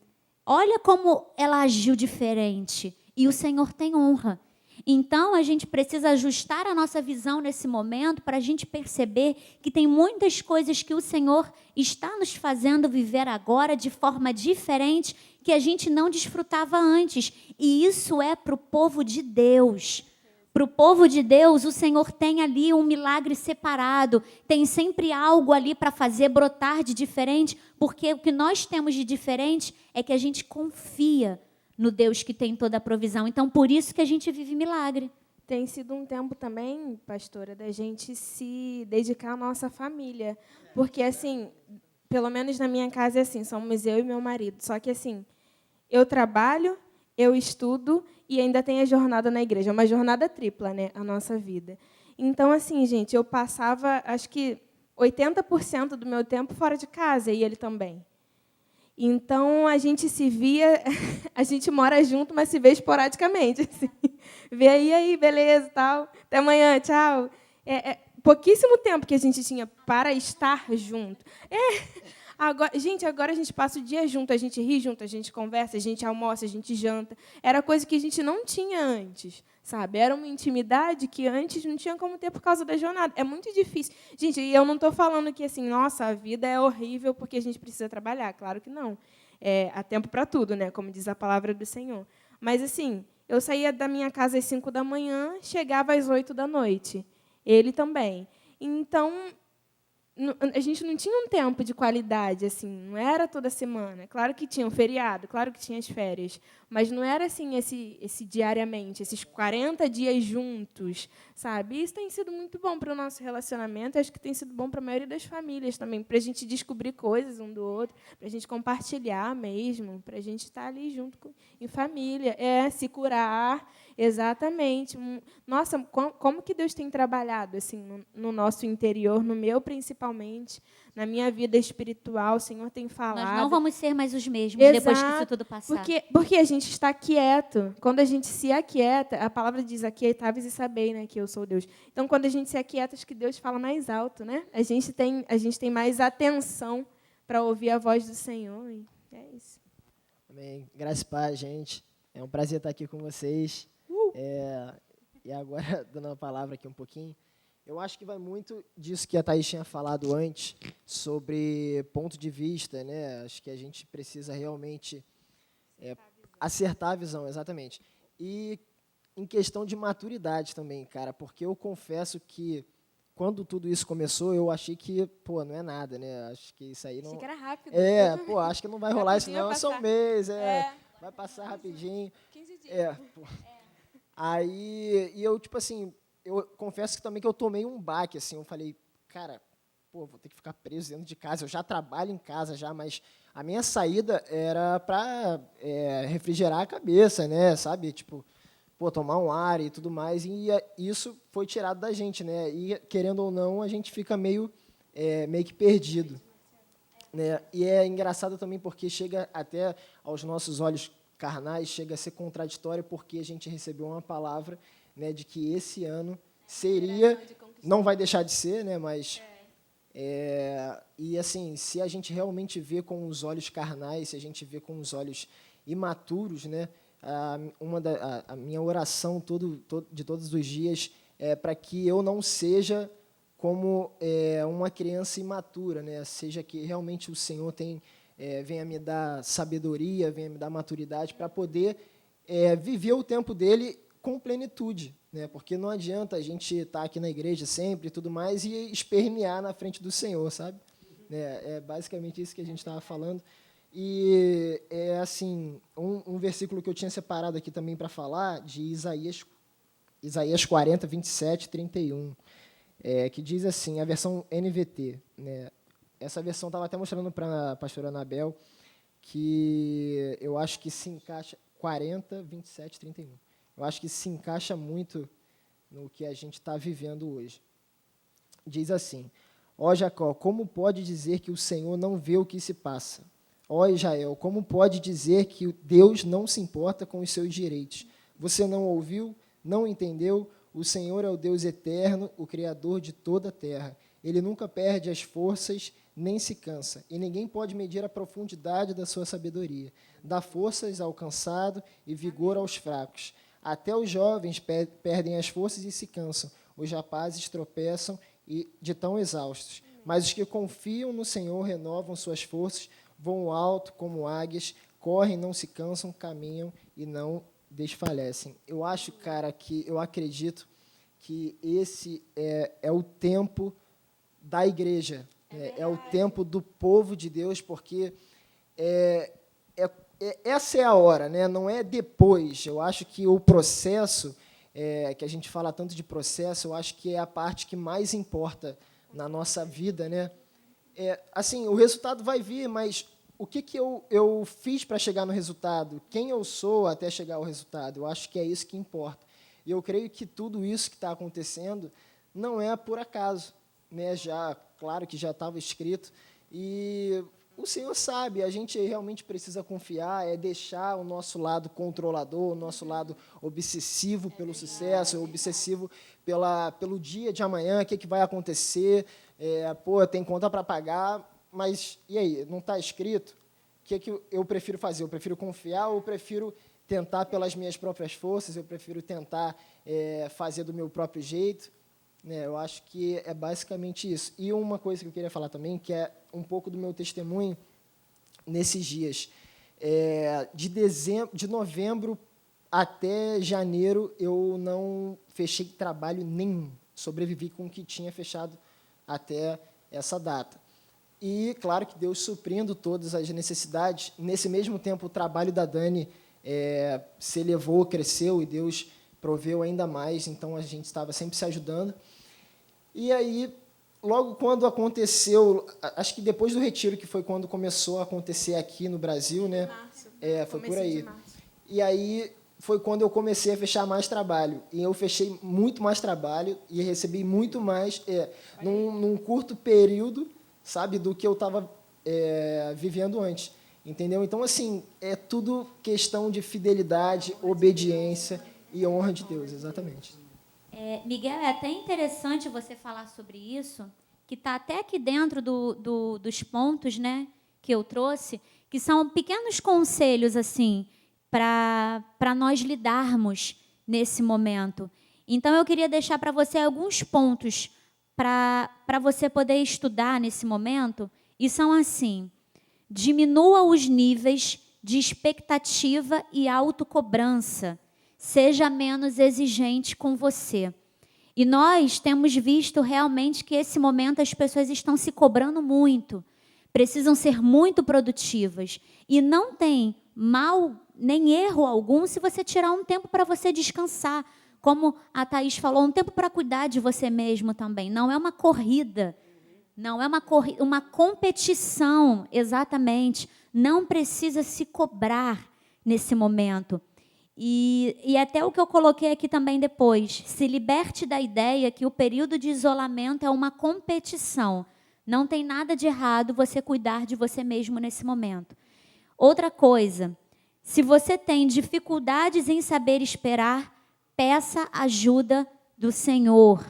Olha como ela agiu diferente. E o Senhor tem honra. Então, a gente precisa ajustar a nossa visão nesse momento para a gente perceber que tem muitas coisas que o Senhor está nos fazendo viver agora de forma diferente que a gente não desfrutava antes. E isso é para o povo de Deus. Para o povo de Deus, o Senhor tem ali um milagre separado, tem sempre algo ali para fazer brotar de diferente, porque o que nós temos de diferente é que a gente confia no Deus que tem toda a provisão. Então, por isso que a gente vive milagre. Tem sido um tempo também, pastora, da gente se dedicar à nossa família. Porque, assim, pelo menos na minha casa é assim, somos eu e meu marido. Só que, assim, eu trabalho, eu estudo e ainda tem a jornada na igreja. É uma jornada tripla, né, a nossa vida. Então, assim, gente, eu passava, acho que 80% do meu tempo fora de casa, e ele também. Então, a gente se via, a gente mora junto, mas se vê esporadicamente. Assim. Vê aí, beleza, tal. Até amanhã, tchau. Pouquíssimo tempo que a gente tinha para estar junto. Agora a gente passa o dia junto, a gente ri junto, a gente conversa, a gente almoça, a gente janta. Era coisa que a gente não tinha antes, sabe? Era uma intimidade que antes não tinha como ter por causa da jornada. É muito difícil. Gente, e eu não estou falando que, assim, nossa, a vida é horrível porque a gente precisa trabalhar. Claro que não. Há tempo para tudo, né? Como diz a palavra do Senhor. Mas, assim, eu saía da minha casa às 5 da manhã, chegava às 8 da noite. Ele também. Então, a gente não tinha um tempo de qualidade, assim, não era toda semana. Claro que tinha um feriado, claro que tinha as férias, mas não era assim esse diariamente, esses 40 dias juntos, sabe? Isso tem sido muito bom para o nosso relacionamento, acho que tem sido bom para a maioria das famílias também, para a gente descobrir coisas um do outro, para a gente compartilhar mesmo, para a gente estar ali junto em família, se curar, exatamente. Nossa, como que Deus tem trabalhado assim no nosso interior, no meu principalmente, na minha vida espiritual, o Senhor tem falado. Nós não vamos ser mais os mesmos. Exato, depois que isso tudo passar. Porque a gente está quieto. Quando a gente se aquieta, a palavra diz, aquietáveis e sabei, né, que eu sou Deus. Então, quando a gente se aquieta, acho que Deus fala mais alto, né? A gente tem mais atenção para ouvir a voz do Senhor. E é isso. Amém. Graças e paz, gente. É um prazer estar aqui com vocês. E agora, dando a palavra aqui um pouquinho, eu acho que vai muito disso que a Thaís tinha falado antes, sobre ponto de vista, né? Acho que a gente precisa realmente acertar a visão, exatamente. E em questão de maturidade também, cara, porque eu confesso que quando tudo isso começou, eu achei que, pô, não é nada, né? Acho que isso aí não... Achei que era rápido. Pô, acho que não vai rolar isso Rapidinho não, vai é só um passar. mês, vai passar rapidinho. 15 dias. Pô. Aí, e eu, tipo assim, eu confesso que também que eu tomei um baque, assim, eu falei, cara, pô, vou ter que ficar preso dentro de casa, eu já trabalho em casa já, mas a minha saída era para refrigerar a cabeça, né, sabe, tipo, pô, tomar um ar e tudo mais, e isso foi tirado da gente, né, e querendo ou não, a gente fica meio que perdido, né, e é engraçado também porque chega até aos nossos olhos carnais, chega a ser contraditório porque a gente recebeu uma palavra, né, de que esse ano seria, não vai deixar de ser, né, mas e assim, se a gente realmente vê com os olhos carnais, se a gente vê com os olhos imaturos, né, a minha oração de todos os dias é para que eu não seja como uma criança imatura, né, seja que realmente o Senhor venha me dar sabedoria, venha me dar maturidade para poder viver o tempo dele com plenitude, né? Porque não adianta a gente estar aqui na igreja sempre e tudo mais e espernear na frente do Senhor, sabe? É basicamente isso que a gente estava falando. E assim, um versículo que eu tinha separado aqui também para falar, de Isaías 40, 27, 31, que diz assim, a versão NVT, né? Essa versão estava até mostrando para a pastora Anabel, que eu acho que se encaixa 40, 27, 31. Eu acho que se encaixa muito no que a gente está vivendo hoje. Diz assim, ó Jacó, como pode dizer que o Senhor não vê o que se passa? Ó Israel, como pode dizer que Deus não se importa com os seus direitos? Você não ouviu, não entendeu? O Senhor é o Deus eterno, o Criador de toda a terra. Ele nunca perde as forças, nem se cansa, e ninguém pode medir a profundidade da sua sabedoria. Dá forças ao cansado e vigor aos fracos. Até os jovens perdem as forças e se cansam. Os rapazes tropeçam de tão exaustos. Mas os que confiam no Senhor renovam suas forças, voam alto como águias, correm, não se cansam, caminham e não desfalecem. Eu acho, cara, que eu acredito que esse é o tempo da igreja, é o tempo do povo de Deus, porque essa é a hora, né? Não é depois. Eu acho que o processo, que a gente fala tanto de processo, eu acho que é a parte que mais importa na nossa vida, né? Assim, o resultado vai vir, mas o que eu fiz para chegar no resultado? Quem eu sou até chegar ao resultado? Eu acho que é isso que importa. E eu creio que tudo isso que está acontecendo não é por acaso, né? Claro que já estava escrito, e o Senhor sabe, a gente realmente precisa confiar, deixar o nosso lado controlador, o nosso lado obsessivo pelo sucesso, obsessivo pelo dia de amanhã, o que vai acontecer, tem conta para pagar, mas, e aí, não está escrito? O que eu prefiro fazer? Eu prefiro confiar ou eu prefiro tentar pelas minhas próprias forças, eu prefiro tentar fazer do meu próprio jeito? Eu acho que é basicamente isso. E uma coisa que eu queria falar também, que é um pouco do meu testemunho nesses dias. De novembro até janeiro, eu não fechei trabalho nenhum. Sobrevivi com o que tinha fechado até essa data. E, claro, que Deus suprindo todas as necessidades. Nesse mesmo tempo, o trabalho da Dani se elevou, cresceu, e Deus proveu ainda mais, então a gente estava sempre se ajudando. E aí, logo quando aconteceu, acho que depois do retiro, que foi quando começou a acontecer aqui no Brasil, né? Foi por aí. E aí foi quando eu comecei a fechar mais trabalho. E eu fechei muito mais trabalho e recebi muito mais, num curto período, sabe, do que eu estava vivendo antes. Entendeu? Então, assim, é tudo questão de fidelidade, obediência e honra de Deus, exatamente. Miguel, é até interessante você falar sobre isso, que está até aqui dentro dos pontos, né, que eu trouxe, que são pequenos conselhos assim para nós lidarmos nesse momento. Então, eu queria deixar para você alguns pontos para você poder estudar nesse momento, e são assim: diminua os níveis de expectativa e autocobrança. seja menos exigente com você. E nós temos visto realmente que esse momento as pessoas estão se cobrando muito, precisam ser muito produtivas. E não tem mal nem erro algum se você tirar um tempo para você descansar. Como a Thaís falou, um tempo para cuidar de você mesmo também. Não é uma corrida, não é uma competição, exatamente. Não precisa se cobrar nesse momento. E até o que eu coloquei aqui também depois, se liberte da ideia que o período de isolamento é uma competição. Não tem nada de errado você cuidar de você mesmo nesse momento. Outra coisa, se você tem dificuldades em saber esperar, peça ajuda do Senhor.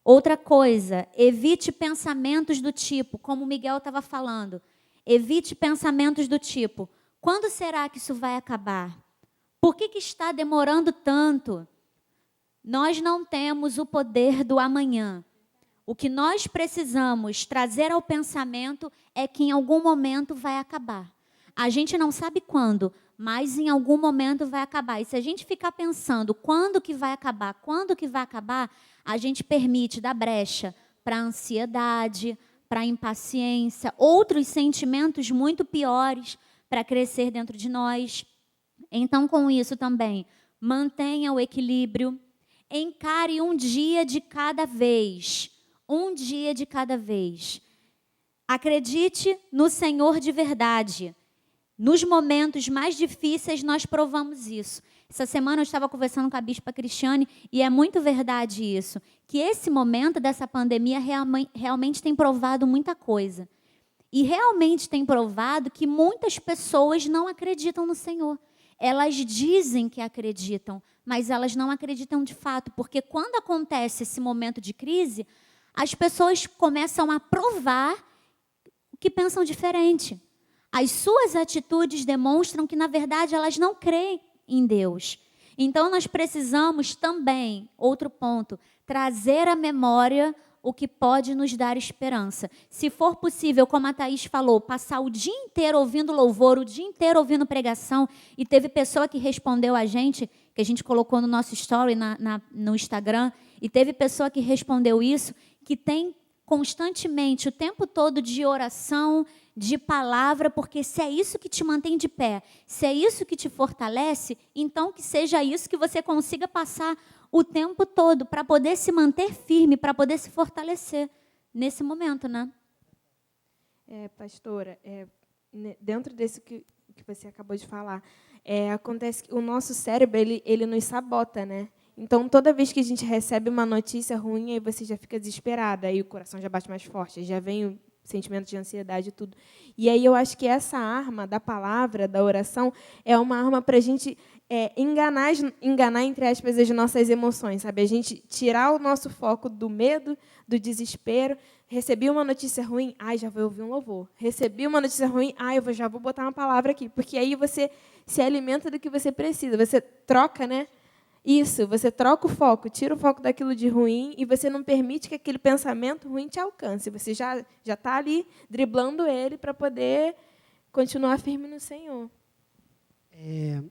Outra coisa, evite pensamentos do tipo, como o Miguel estava falando, evite pensamentos do tipo, quando será que isso vai acabar? Por que está demorando tanto? Nós não temos o poder do amanhã. O que nós precisamos trazer ao pensamento é que em algum momento vai acabar. A gente não sabe quando, mas em algum momento vai acabar. E se a gente ficar pensando quando que vai acabar, a gente permite dar brecha para a ansiedade, para a impaciência, outros sentimentos muito piores para crescer dentro de nós. Então, com isso também, mantenha o equilíbrio, encare um dia de cada vez. Um dia de cada vez. Acredite no Senhor de verdade. Nos momentos mais difíceis, nós provamos isso. Essa semana eu estava conversando com a bispa Cristiane e é muito verdade isso, que esse momento dessa pandemia realmente tem provado muita coisa. E realmente tem provado que muitas pessoas não acreditam no Senhor. Elas dizem que acreditam, mas elas não acreditam de fato, porque quando acontece esse momento de crise, as pessoas começam a provar que pensam diferente. As suas atitudes demonstram que, na verdade, elas não creem em Deus. Então, nós precisamos também, outro ponto, trazer à memória o que pode nos dar esperança. Se for possível, como a Thaís falou, passar o dia inteiro ouvindo louvor, o dia inteiro ouvindo pregação, e teve pessoa que respondeu a gente, que a gente colocou no nosso story no Instagram, e teve pessoa que respondeu isso, que tem constantemente, o tempo todo de oração, de palavra, porque se é isso que te mantém de pé, se é isso que te fortalece, então que seja isso que você consiga passar o tempo todo para poder se manter firme, para poder se fortalecer nesse momento, né? Pastora, dentro desse que você acabou de falar, acontece que o nosso cérebro ele nos sabota, né? Então, toda vez que a gente recebe uma notícia ruim, aí você já fica desesperada, aí o coração já bate mais forte, já vem o sentimento de ansiedade e tudo. E aí eu acho que essa arma da palavra, da oração, é uma arma para a gente enganar, entre aspas, as nossas emoções, sabe? A gente tirar o nosso foco do medo, do desespero. Recebi uma notícia ruim, já vou ouvir um louvor. Recebi uma notícia ruim, eu já vou botar uma palavra aqui. Porque aí você se alimenta do que você precisa. Você troca, né? Isso, você troca o foco, tira o foco daquilo de ruim e você não permite que aquele pensamento ruim te alcance. Você já está ali driblando ele para poder continuar firme no Senhor. É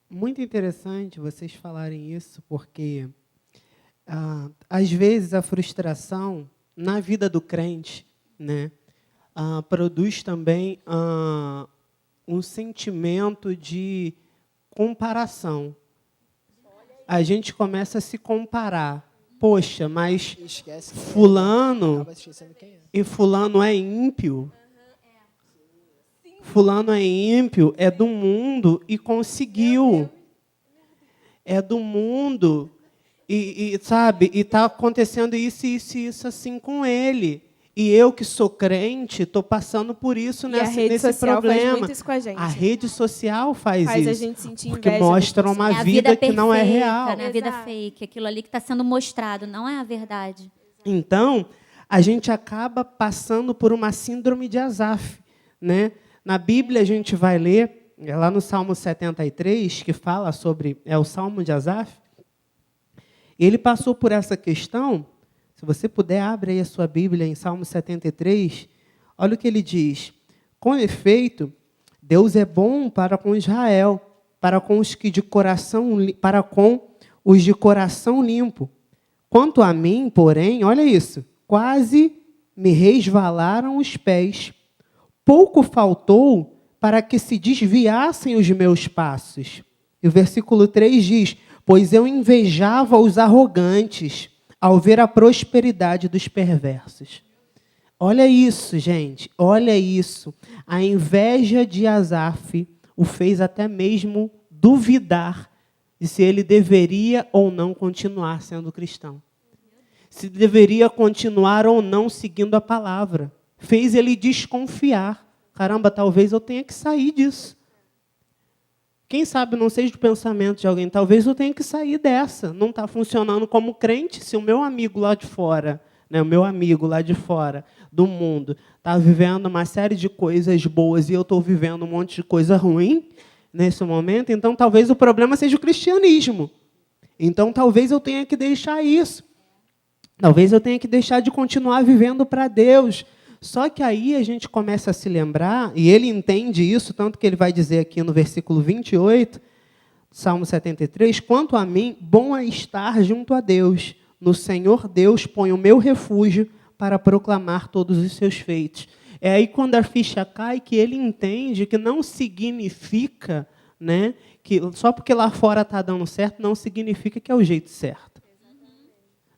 muito interessante vocês falarem isso, porque, às vezes, a frustração na vida do crente, né, produz também um sentimento de comparação. A gente começa a se comparar. Poxa, mas fulano e fulano é ímpio. Fulano é ímpio, é do mundo e conseguiu. É do mundo e sabe, e está acontecendo isso assim com ele. E eu que sou crente, estou passando por isso nesse problema. Faz muito isso com a gente. A rede social faz isso. A gente sentir porque inveja, mostra uma vida que perfeita, não é real. Né? A vida fake, aquilo ali que está sendo mostrado, não é a verdade. Então, a gente acaba passando por uma síndrome de Asaf, né? Na Bíblia, a gente vai ler, lá no Salmo 73, que fala sobre o Salmo de Asaf, ele passou por essa questão. Se você puder, abre aí a sua Bíblia em Salmo 73. Olha o que ele diz. Com efeito, Deus é bom para com Israel, para com os de coração limpo. Quanto a mim, porém, olha isso, quase me resvalaram os pés. Pouco faltou para que se desviassem os meus passos. E o versículo 3 diz: pois eu invejava os arrogantes ao ver a prosperidade dos perversos. Olha isso, gente, olha isso. A inveja de Asaf o fez até mesmo duvidar de se ele deveria ou não continuar sendo cristão. Se deveria continuar ou não seguindo a palavra. Fez ele desconfiar. Caramba, talvez eu tenha que sair disso. Quem sabe não seja o pensamento de alguém, talvez eu tenha que sair dessa. Não está funcionando como crente, se o meu amigo lá de fora, né, o meu amigo lá de fora do mundo, está vivendo uma série de coisas boas e eu estou vivendo um monte de coisa ruim nesse momento, então talvez o problema seja o cristianismo. Então talvez eu tenha que deixar isso. Talvez eu tenha que deixar de continuar vivendo para Deus. Só que aí a gente começa a se lembrar, e ele entende isso, tanto que ele vai dizer aqui no versículo 28, Salmo 73, quanto a mim, bom é estar junto a Deus. No Senhor Deus ponho o meu refúgio para proclamar todos os seus feitos. É aí quando a ficha cai que ele entende que não significa, né, que só porque lá fora está dando certo, não significa que é o jeito certo.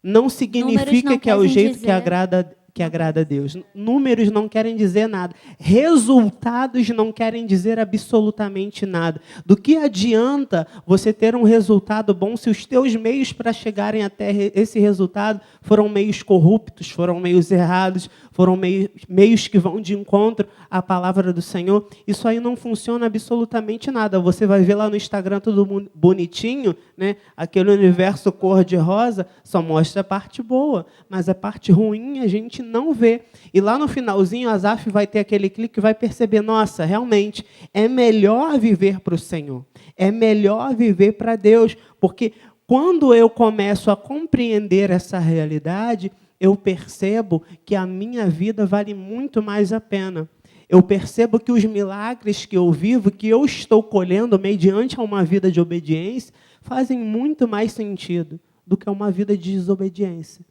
Não significa que é o jeito que agrada a Deus. Números não querem dizer nada. Resultados não querem dizer absolutamente nada. Do que adianta você ter um resultado bom se os teus meios para chegarem até esse resultado foram meios corruptos, foram meios errados, foram meios que vão de encontro à palavra do Senhor? Isso aí não funciona absolutamente nada. Você vai ver lá no Instagram tudo bonitinho, né? Aquele universo cor-de-rosa só mostra a parte boa, mas a parte ruim a gente não vê. E lá no finalzinho, Asaf vai ter aquele clique e vai perceber, nossa, realmente, é melhor viver para o Senhor. É melhor viver para Deus, porque quando eu começo a compreender essa realidade, eu percebo que a minha vida vale muito mais a pena. Eu percebo que os milagres que eu vivo, que eu estou colhendo mediante uma vida de obediência, fazem muito mais sentido do que uma vida de desobediência.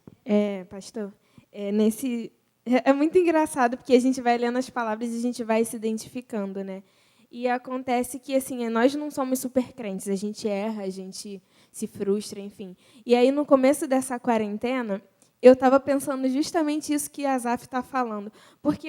Pastor, é muito engraçado, porque a gente vai lendo as palavras e a gente vai se identificando, né? E acontece que, assim, nós não somos super crentes, a gente erra, a gente se frustra, enfim. E aí, no começo dessa quarentena, eu estava pensando justamente isso que a Asaf está falando. Porque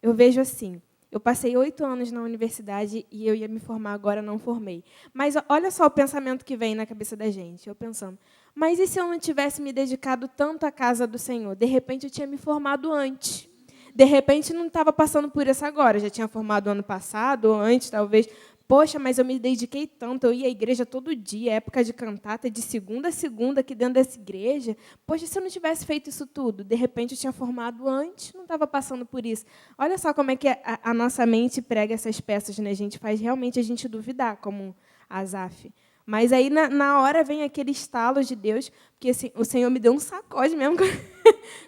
eu vejo assim, eu passei 8 anos na universidade e eu ia me formar agora, não formei. Mas olha só o pensamento que vem na cabeça da gente, eu pensando, mas e se eu não tivesse me dedicado tanto à casa do Senhor? De repente, eu tinha me formado antes. De repente, não estava passando por isso agora. Já tinha formado ano passado, ou antes, talvez. Poxa, mas eu me dediquei tanto. Eu ia à igreja todo dia, época de cantata, de segunda a segunda, aqui dentro dessa igreja. Poxa, se eu não tivesse feito isso tudo, de repente, eu tinha formado antes, não estava passando por isso. Olha só como é que a nossa mente prega essas peças, né? A gente faz realmente a gente duvidar, como Asaf. Mas aí, na hora, vem aquele estalo de Deus, porque assim, o Senhor me deu um sacode mesmo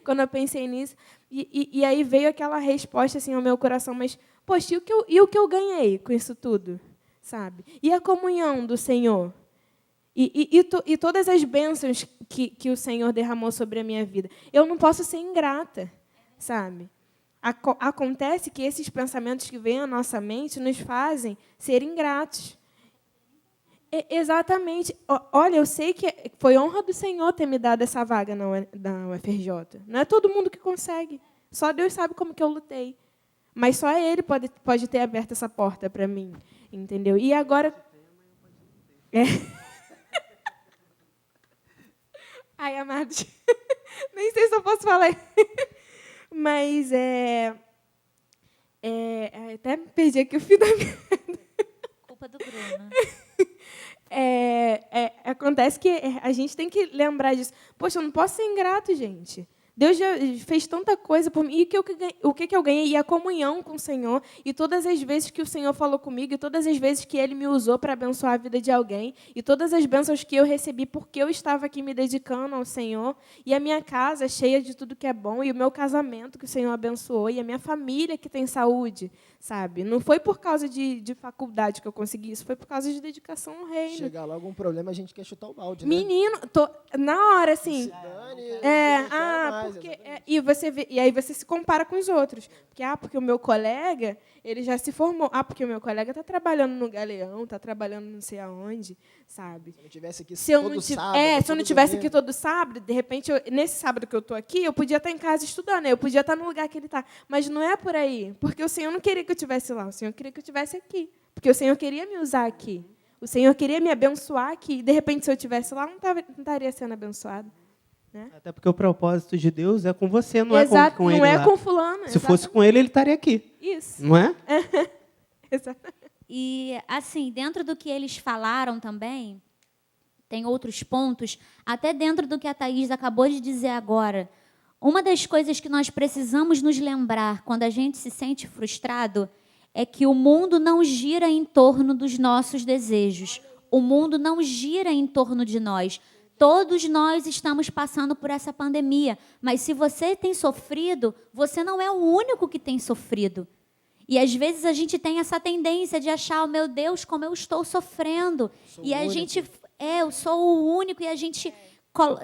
quando eu pensei nisso. E aí veio aquela resposta assim, ao meu coração, mas, poxa, e o que eu ganhei com isso tudo? Sabe? E a comunhão do Senhor? E todas as bênçãos que o Senhor derramou sobre a minha vida? Eu não posso ser ingrata, sabe? Acontece que esses pensamentos que vêm à nossa mente nos fazem ser ingratos. Exatamente. Olha, eu sei que foi honra do Senhor ter me dado essa vaga na UFRJ. Não é todo mundo que consegue. Só Deus sabe como que eu lutei. Mas só Ele pode ter aberto essa porta para mim. Entendeu? E agora... Ai, amados. Nem sei se eu posso falar. Mas até perdi aqui o fio da minha... Culpa do Bruno. Acontece que a gente tem que lembrar disso. Poxa, eu não posso ser ingrato, gente. Deus já fez tanta coisa por mim. E o que eu ganhei? E a comunhão com o Senhor. E todas as vezes que o Senhor falou comigo, e todas as vezes que Ele me usou para abençoar a vida de alguém, e todas as bênçãos que eu recebi porque eu estava aqui me dedicando ao Senhor, e a minha casa cheia de tudo que é bom, e o meu casamento que o Senhor abençoou, e a minha família que tem saúde, sabe? Não foi por causa de faculdade que eu consegui isso, foi por causa de dedicação ao reino. Chegar logo um problema, a gente quer chutar o balde, né? Menino, na hora, assim... Se dane, porque, e aí você se compara com os outros. Porque o meu colega, ele já se formou. Porque o meu colega está trabalhando no Galeão, está trabalhando não sei aonde, sabe? Se eu não tivesse aqui Se eu todo não sábado, se eu não todo tivesse domingo. aqui todo sábado, de repente, nesse sábado que eu estou aqui, eu podia estar em casa estudando, eu podia estar no lugar que ele está. Mas não é por aí, porque o Senhor não queria que eu estivesse lá, o Senhor queria que eu estivesse aqui. Porque o Senhor queria me usar aqui. O Senhor queria me abençoar aqui. E, de repente, se eu estivesse lá, não estaria sendo abençoado. Né? Até porque o propósito de Deus é com você, não Exato, é com ele não é lá. com fulano. Se fosse com ele estaria aqui. Isso. Não é? Exatamente. E, assim, dentro do que eles falaram também, tem outros pontos, até dentro do que a Thaís acabou de dizer agora. Uma das coisas que nós precisamos nos lembrar quando a gente se sente frustrado é que o mundo não gira em torno dos nossos desejos. O mundo não gira em torno de nós. Todos nós estamos passando por essa pandemia, mas se você tem sofrido, você não é o único que tem sofrido. E às vezes a gente tem essa tendência de achar, oh, meu Deus, como eu estou sofrendo. E a gente, eu sou o único, e a gente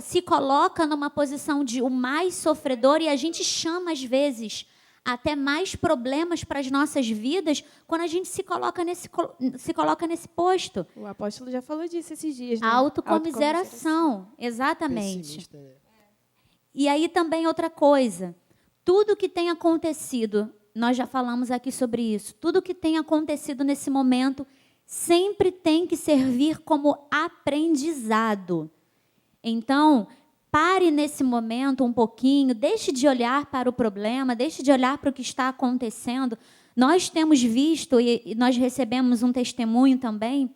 se coloca numa posição de o mais sofredor, e a gente chama, às vezes, até mais problemas para as nossas vidas quando a gente se coloca nesse posto. O apóstolo já falou disso esses dias. Né? A autocomiseração, exatamente. Pessimista, né? E aí também outra coisa, tudo que tem acontecido, nós já falamos aqui sobre isso, tudo que tem acontecido nesse momento sempre tem que servir como aprendizado. Então, pare nesse momento um pouquinho, deixe de olhar para o problema, deixe de olhar para o que está acontecendo. Nós temos visto, e nós recebemos um testemunho também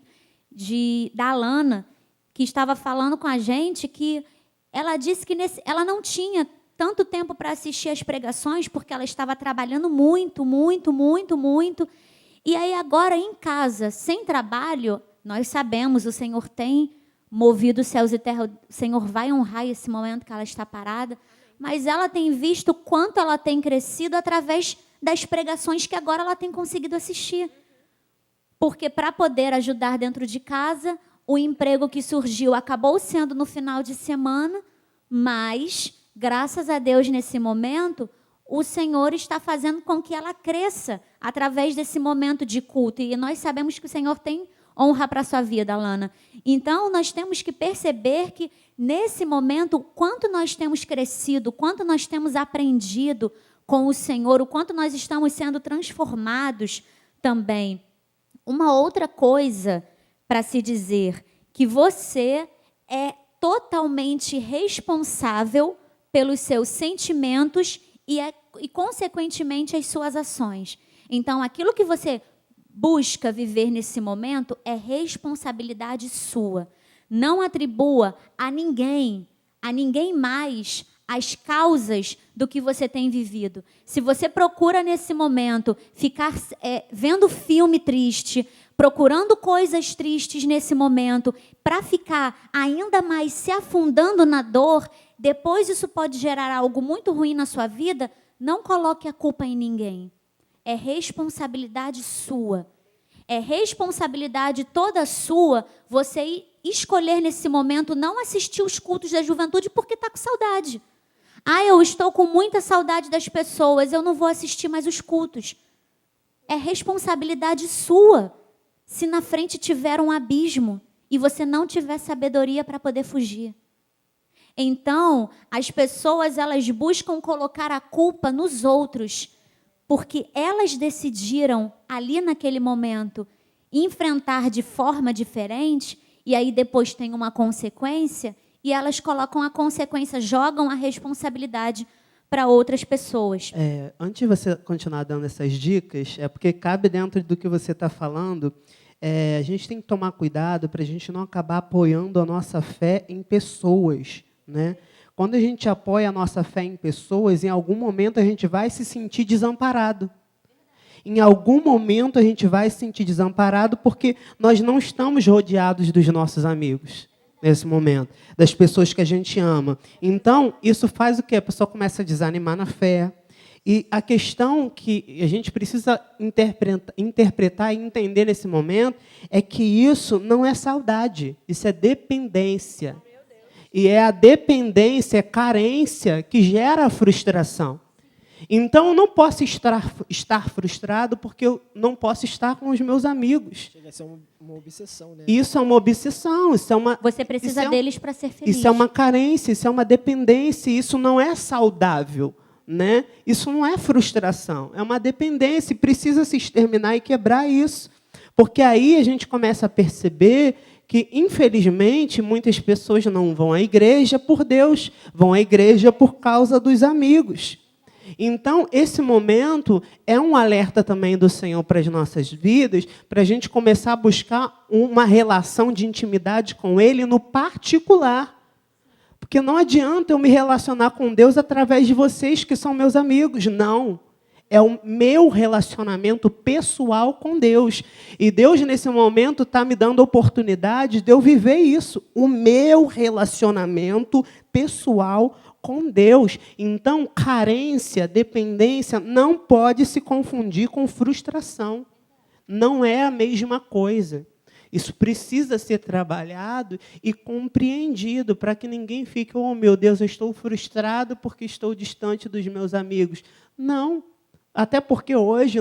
da Alana, que estava falando com a gente, que ela disse que ela não tinha tanto tempo para assistir às pregações, porque ela estava trabalhando muito, muito, muito, muito. E aí agora, em casa, sem trabalho, nós sabemos, o Senhor tem movido os céus e terra, o Senhor vai honrar esse momento que ela está parada, mas ela tem visto o quanto ela tem crescido através das pregações que agora ela tem conseguido assistir. Porque para poder ajudar dentro de casa, o emprego que surgiu acabou sendo no final de semana, mas, graças a Deus, nesse momento, o Senhor está fazendo com que ela cresça através desse momento de culto. E nós sabemos que o Senhor tem honra para a sua vida, Alana. Então, nós temos que perceber que, nesse momento, o quanto nós temos crescido, o quanto nós temos aprendido com o Senhor, o quanto nós estamos sendo transformados também. Uma outra coisa para se dizer, que você é totalmente responsável pelos seus sentimentos e, consequentemente, as suas ações. Então, aquilo que você busca viver nesse momento é responsabilidade sua. Não atribua a ninguém mais as causas do que você tem vivido. Se você procura nesse momento ficar vendo filme triste, procurando coisas tristes nesse momento, para ficar ainda mais se afundando na dor, depois isso pode gerar algo muito ruim na sua vida, não coloque a culpa em ninguém. É responsabilidade sua. É responsabilidade toda sua você escolher nesse momento não assistir os cultos da juventude porque está com saudade. Eu estou com muita saudade das pessoas, eu não vou assistir mais os cultos. É responsabilidade sua se na frente tiver um abismo e você não tiver sabedoria para poder fugir. Então, as pessoas elas buscam colocar a culpa nos outros, porque elas decidiram, ali naquele momento, enfrentar de forma diferente, e aí depois tem uma consequência, e elas colocam a consequência, jogam a responsabilidade para outras pessoas. Antes de você continuar dando essas dicas, porque cabe dentro do que você está falando, a gente tem que tomar cuidado para a gente não acabar apoiando a nossa fé em pessoas, né? Quando a gente apoia a nossa fé em pessoas, em algum momento a gente vai se sentir desamparado. Em algum momento a gente vai se sentir desamparado porque nós não estamos rodeados dos nossos amigos nesse momento, das pessoas que a gente ama. Então, isso faz o quê? A pessoa começa a desanimar na fé. E a questão que a gente precisa interpretar e entender nesse momento é que isso não é saudade, isso é dependência. E é a dependência, é a carência que gera a frustração. Então, eu não posso estar frustrado porque eu não posso estar com os meus amigos. Chega a ser uma obsessão, né? Isso é uma obsessão. Isso é uma, Você precisa deles para ser feliz. Isso é uma carência, isso é uma dependência. Isso não é saudável, né? Isso não é frustração, é uma dependência. E precisa se exterminar e quebrar isso. Porque aí a gente começa a perceber que, infelizmente, muitas pessoas não vão à igreja por Deus, vão à igreja por causa dos amigos. Então, esse momento é um alerta também do Senhor para as nossas vidas, para a gente começar a buscar uma relação de intimidade com Ele no particular. Porque não adianta eu me relacionar com Deus através de vocês, que são meus amigos. Não. É o meu relacionamento pessoal com Deus. E Deus, nesse momento, está me dando a oportunidade de eu viver isso. O meu relacionamento pessoal com Deus. Então, carência, dependência, não pode se confundir com frustração. Não é a mesma coisa. Isso precisa ser trabalhado e compreendido para que ninguém fique, oh, meu Deus, eu estou frustrado porque estou distante dos meus amigos. Não. Até porque hoje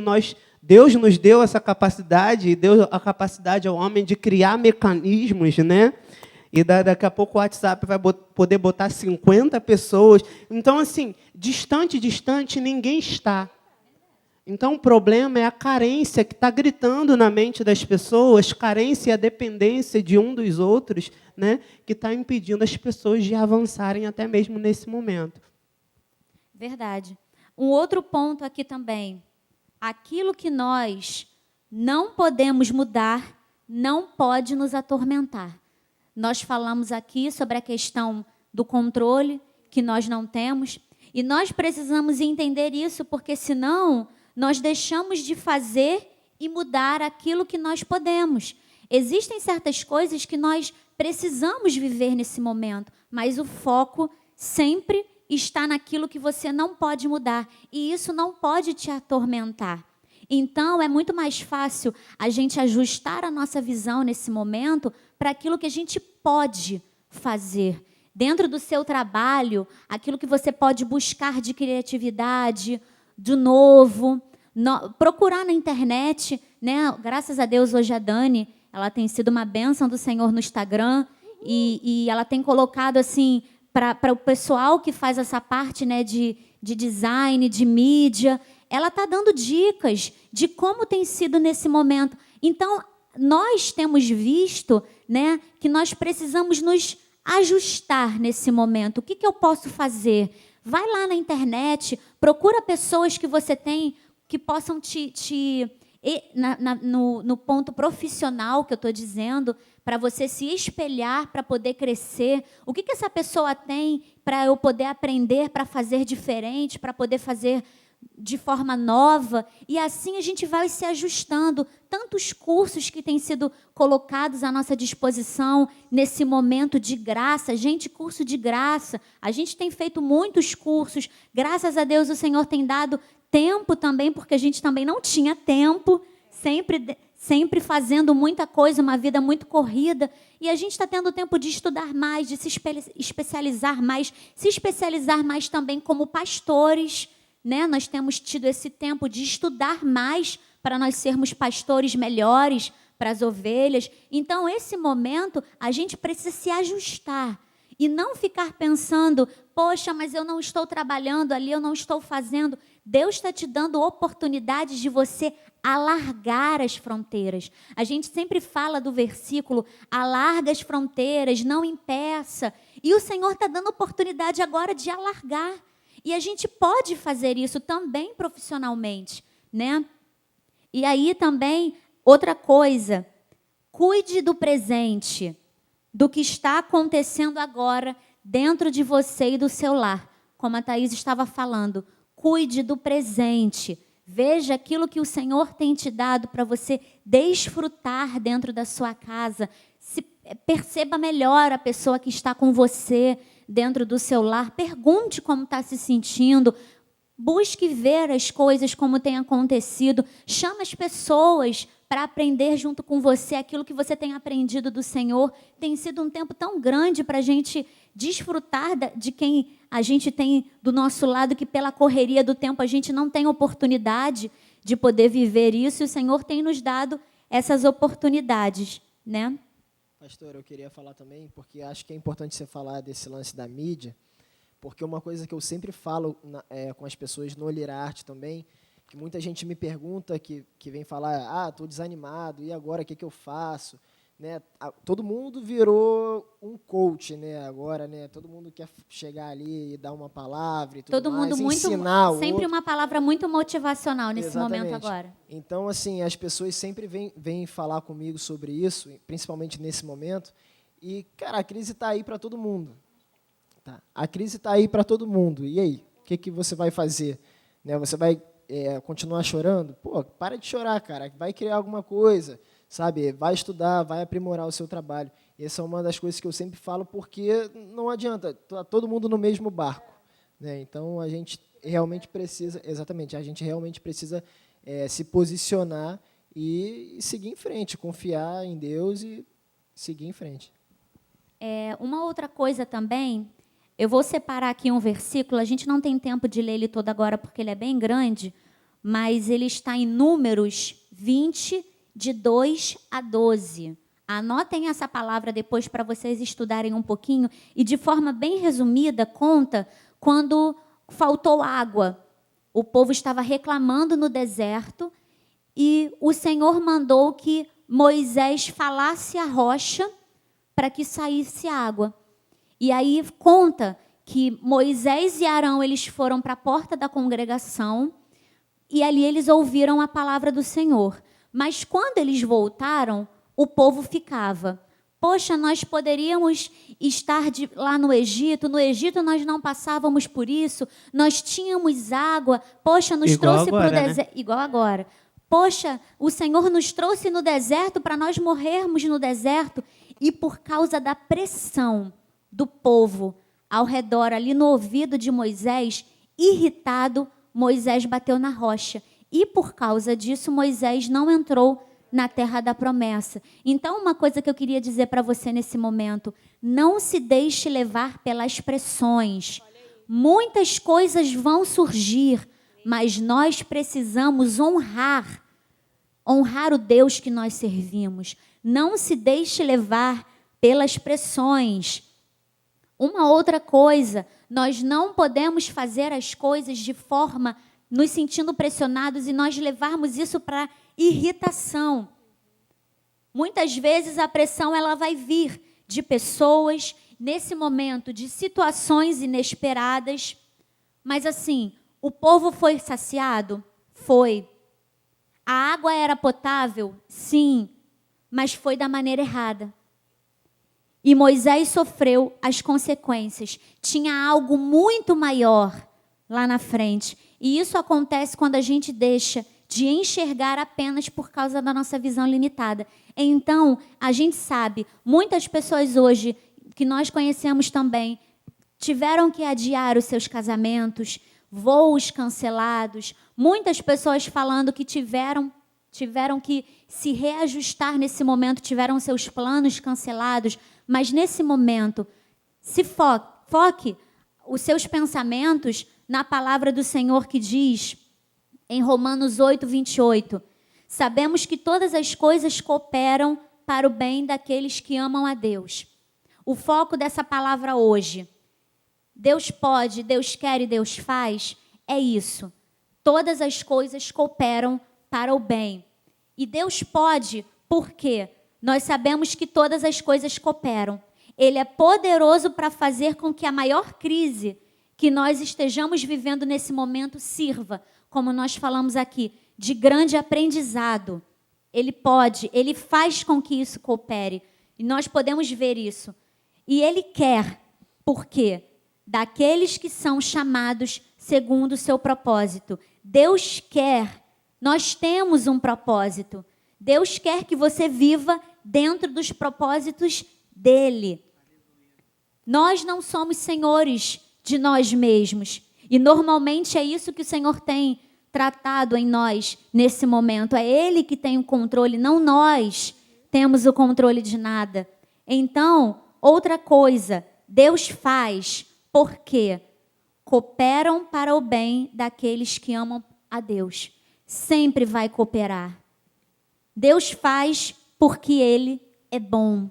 Deus nos deu essa capacidade, deu a capacidade ao homem de criar mecanismos, né? E daqui a pouco o WhatsApp vai poder botar 50 pessoas. Então, assim, distante, ninguém está. Então, o problema é a carência que está gritando na mente das pessoas, carência e a dependência de um dos outros, né, que está impedindo as pessoas de avançarem até mesmo nesse momento. Verdade. Um outro ponto aqui também. Aquilo que nós não podemos mudar não pode nos atormentar. Nós falamos aqui sobre a questão do controle que nós não temos, e nós precisamos entender isso, porque senão nós deixamos de fazer e mudar aquilo que nós podemos. Existem certas coisas que nós precisamos viver nesse momento, mas o foco sempre está naquilo que você não pode mudar, e isso não pode te atormentar. Então, é muito mais fácil a gente ajustar a nossa visão nesse momento para aquilo que a gente pode fazer. Dentro do seu trabalho, aquilo que você pode buscar de criatividade, de novo, procurar na internet, né? Graças a Deus, hoje a Dani, ela tem sido uma bênção do Senhor no Instagram, e ela tem colocado assim para o pessoal que faz essa parte, né, de design, de mídia. Ela está dando dicas de como tem sido nesse momento. Então, nós temos visto, né, que nós precisamos nos ajustar nesse momento. O que eu posso fazer? Vai lá na internet, procura pessoas que você tem que possam no ponto profissional que eu estou dizendo, para você se espelhar, para poder crescer. O que essa pessoa tem para eu poder aprender, para fazer diferente, para poder fazer de forma nova, e assim a gente vai se ajustando. Tantos cursos que têm sido colocados à nossa disposição nesse momento de graça. Gente, curso de graça. A gente tem feito muitos cursos. Graças a Deus o Senhor tem dado tempo também, porque a gente também não tinha tempo, sempre fazendo muita coisa, uma vida muito corrida, e a gente está tendo tempo de estudar mais, de se especializar mais também como pastores, né? Nós temos tido esse tempo de estudar mais para nós sermos pastores melhores para as ovelhas. Então, esse momento, a gente precisa se ajustar e não ficar pensando, poxa, mas eu não estou trabalhando ali, eu não estou fazendo. Deus está te dando oportunidades de você alargar as fronteiras. A gente sempre fala do versículo, alarga as fronteiras, não impeça. E o Senhor está dando oportunidade agora de alargar. E a gente pode fazer isso também profissionalmente, né? E aí também, outra coisa, cuide do presente, do que está acontecendo agora, dentro de você e do seu lar. Como a Thaís estava falando, cuide do presente. Veja aquilo que o Senhor tem te dado para você desfrutar dentro da sua casa. Perceba melhor a pessoa que está com você dentro do seu lar. Pergunte como está se sentindo. Busque ver as coisas como tem acontecido. Chame as pessoas para aprender junto com você aquilo que você tem aprendido do Senhor. Tem sido um tempo tão grande para a gente desfrutar de quem a gente tem do nosso lado, que pela correria do tempo a gente não tem oportunidade de poder viver isso, e o Senhor tem nos dado essas oportunidades, né? Pastor, eu queria falar também, porque acho que é importante você falar desse lance da mídia, porque uma coisa que eu sempre falo com as pessoas no Olhar Arte também, que muita gente me pergunta, que vem falar, estou desanimado, e agora, o que eu faço? Né? Todo mundo virou um coach, né? Agora, né? Todo mundo quer chegar ali e dar uma palavra e tudo Todo mais, mundo ensinar o sempre outro. uma palavra muito motivacional nesse Exatamente. momento agora. Então, assim, as pessoas sempre vêm falar comigo sobre isso, principalmente nesse momento, e, cara, a crise está aí para todo mundo. Tá? A crise está aí para todo mundo. E aí? O que você vai fazer? Né? Você vai continuar chorando? Pô, para de chorar, cara. Vai criar alguma coisa, sabe? Vai estudar, vai aprimorar o seu trabalho. Essa é uma das coisas que eu sempre falo, porque não adianta, tá todo mundo no mesmo barco, né? Então, a gente realmente precisa, exatamente, a gente realmente precisa se posicionar e seguir em frente, confiar em Deus e seguir em frente. Uma outra coisa também, eu vou separar aqui um versículo, a gente não tem tempo de ler ele todo agora, porque ele é bem grande, mas ele está em Números 20, de 2 a 12. Anotem essa palavra depois para vocês estudarem um pouquinho, e de forma bem resumida, conta quando faltou água. O povo estava reclamando no deserto, e o Senhor mandou que Moisés falasse à rocha para que saísse água. E aí conta que Moisés e Arão, eles foram para a porta da congregação, e ali eles ouviram a palavra do Senhor. Mas quando eles voltaram, o povo ficava. Poxa, nós poderíamos estar lá no Egito nós não passávamos por isso, nós tínhamos água, poxa, nos trouxe para o deserto. Igual agora. Poxa, o Senhor nos trouxe no deserto para nós morrermos no deserto. E por causa da pressão do povo ao redor, ali no ouvido de Moisés, irritado, Moisés bateu na rocha. E por causa disso, Moisés não entrou na terra da promessa. Então, uma coisa que eu queria dizer para você nesse momento, não se deixe levar pelas pressões. Muitas coisas vão surgir, mas nós precisamos honrar o Deus que nós servimos. Não se deixe levar pelas pressões. Uma outra coisa, nós não podemos fazer as coisas de forma nos sentindo pressionados e nós levarmos isso para irritação. Muitas vezes a pressão ela vai vir de pessoas, nesse momento, de situações inesperadas. Mas assim, o povo foi saciado? Foi. A água era potável? Sim, mas foi da maneira errada. E Moisés sofreu as consequências. Tinha algo muito maior lá na frente. E isso acontece quando a gente deixa de enxergar apenas por causa da nossa visão limitada. Então, a gente sabe, muitas pessoas hoje, que nós conhecemos também, tiveram que adiar os seus casamentos, voos cancelados, muitas pessoas falando que tiveram que se reajustar nesse momento, tiveram seus planos cancelados, mas nesse momento, se foque os seus pensamentos na palavra do Senhor que diz, em Romanos 8, 28, sabemos que todas as coisas cooperam para o bem daqueles que amam a Deus. O foco dessa palavra hoje, Deus pode, Deus quer e Deus faz, é isso. Todas as coisas cooperam para o bem. E Deus pode, por quê? Nós sabemos que todas as coisas cooperam. Ele é poderoso para fazer com que a maior crise que nós estejamos vivendo nesse momento sirva, como nós falamos aqui, de grande aprendizado. Ele pode, ele faz com que isso coopere. E nós podemos ver isso. E ele quer Por quê? Daqueles que são chamados segundo o seu propósito. Deus quer, nós temos um propósito. Deus quer que você viva dentro dos propósitos dele. Nós não somos senhores de nós mesmos. E normalmente é isso que o Senhor tem tratado em nós nesse momento. É Ele que tem o controle, não nós temos o controle de nada. Então, outra coisa, Deus faz porque cooperam para o bem daqueles que amam a Deus. Sempre vai cooperar. Deus faz porque Ele é bom.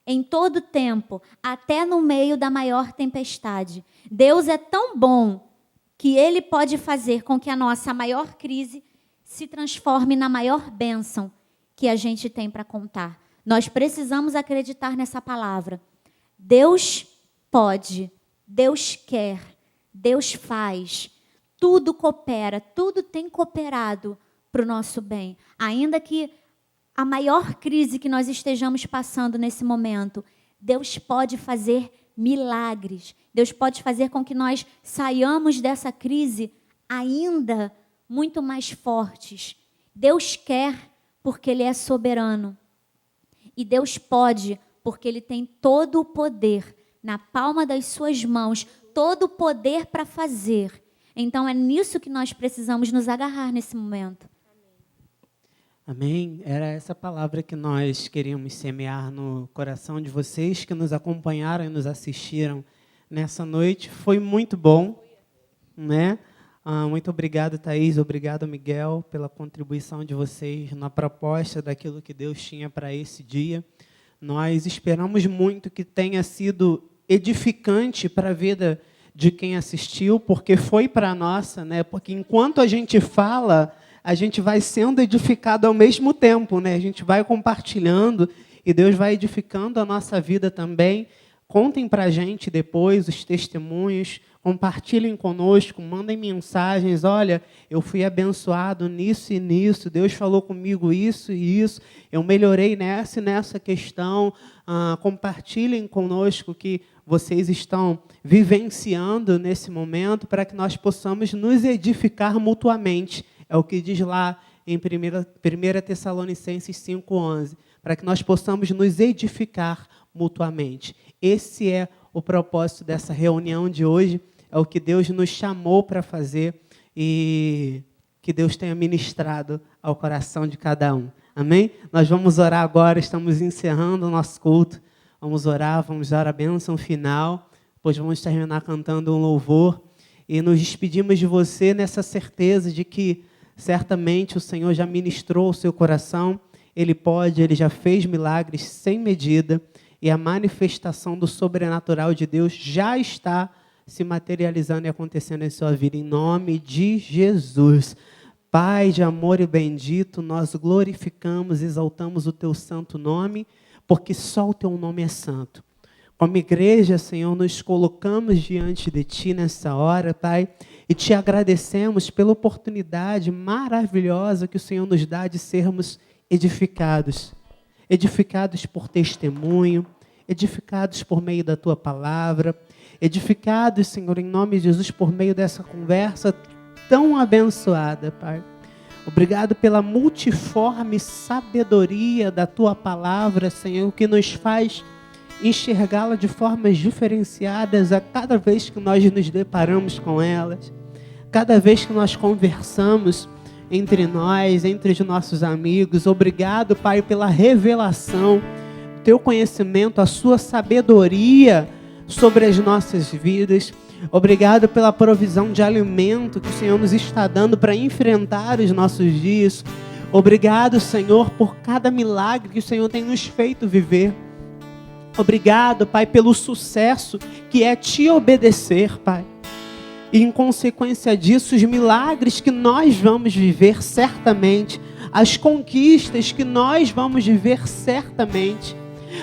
Em todo tempo, até no meio da maior tempestade. Deus é tão bom que Ele pode fazer com que a nossa maior crise se transforme na maior bênção que a gente tem para contar. Nós precisamos acreditar nessa palavra. Deus pode, Deus quer, Deus faz. Tudo coopera, tudo tem cooperado para o nosso bem. Ainda que a maior crise que nós estejamos passando nesse momento, Deus pode fazer milagres. Deus pode fazer com que nós saiamos dessa crise ainda muito mais fortes. Deus quer porque Ele é soberano. E Deus pode porque Ele tem todo o poder na palma das suas mãos, todo o poder para fazer. Então é nisso que nós precisamos nos agarrar nesse momento. Amém? Era essa palavra que nós queríamos semear no coração de vocês que nos acompanharam e nos assistiram nessa noite. Foi muito bom, né? Muito obrigado, Thaís. Obrigado, Miguel, pela contribuição de vocês na proposta daquilo que Deus tinha para esse dia. Nós esperamos muito que tenha sido edificante para a vida de quem assistiu, porque foi para a nossa, né? Porque enquanto a gente fala, a gente vai sendo edificado ao mesmo tempo, né? A gente vai compartilhando e Deus vai edificando a nossa vida também. Contem para a gente depois os testemunhos, compartilhem conosco, mandem mensagens. Olha, eu fui abençoado nisso e nisso, Deus falou comigo isso e isso, eu melhorei nessa e nessa questão. Compartilhem conosco que vocês estão vivenciando nesse momento para que nós possamos nos edificar mutuamente. É o que diz lá em 1 Tessalonicenses 5:11, para que nós possamos nos edificar mutuamente. Esse é o propósito dessa reunião de hoje, é o que Deus nos chamou para fazer e que Deus tenha ministrado ao coração de cada um. Amém? Nós vamos orar agora, estamos encerrando o nosso culto. Vamos orar, vamos dar a bênção final, depois vamos terminar cantando um louvor e nos despedimos de você nessa certeza de que certamente o Senhor já ministrou o seu coração, Ele pode, Ele já fez milagres sem medida e a manifestação do sobrenatural de Deus já está se materializando e acontecendo em sua vida, em nome de Jesus. Pai de amor e bendito, nós glorificamos, exaltamos o Teu santo nome, porque só o Teu nome é santo. Como igreja, Senhor, nos colocamos diante de Ti nessa hora, Pai, e Te agradecemos pela oportunidade maravilhosa que o Senhor nos dá de sermos edificados. Edificados por testemunho, edificados por meio da Tua palavra, edificados, Senhor, em nome de Jesus, por meio dessa conversa tão abençoada, Pai. Obrigado pela multiforme sabedoria da Tua palavra, Senhor, que nos faz enxergá-la de formas diferenciadas a cada vez que nós nos deparamos com elas, cada vez que nós conversamos entre nós, entre os nossos amigos. Obrigado, Pai, pela revelação, Teu conhecimento, a Sua sabedoria sobre as nossas vidas. Obrigado pela provisão de alimento que o Senhor nos está dando para enfrentar os nossos dias. Obrigado, Senhor, por cada milagre que o Senhor tem nos feito viver. Obrigado, Pai, pelo sucesso que é Te obedecer, Pai. E em consequência disso, os milagres que nós vamos viver certamente, as conquistas que nós vamos viver certamente,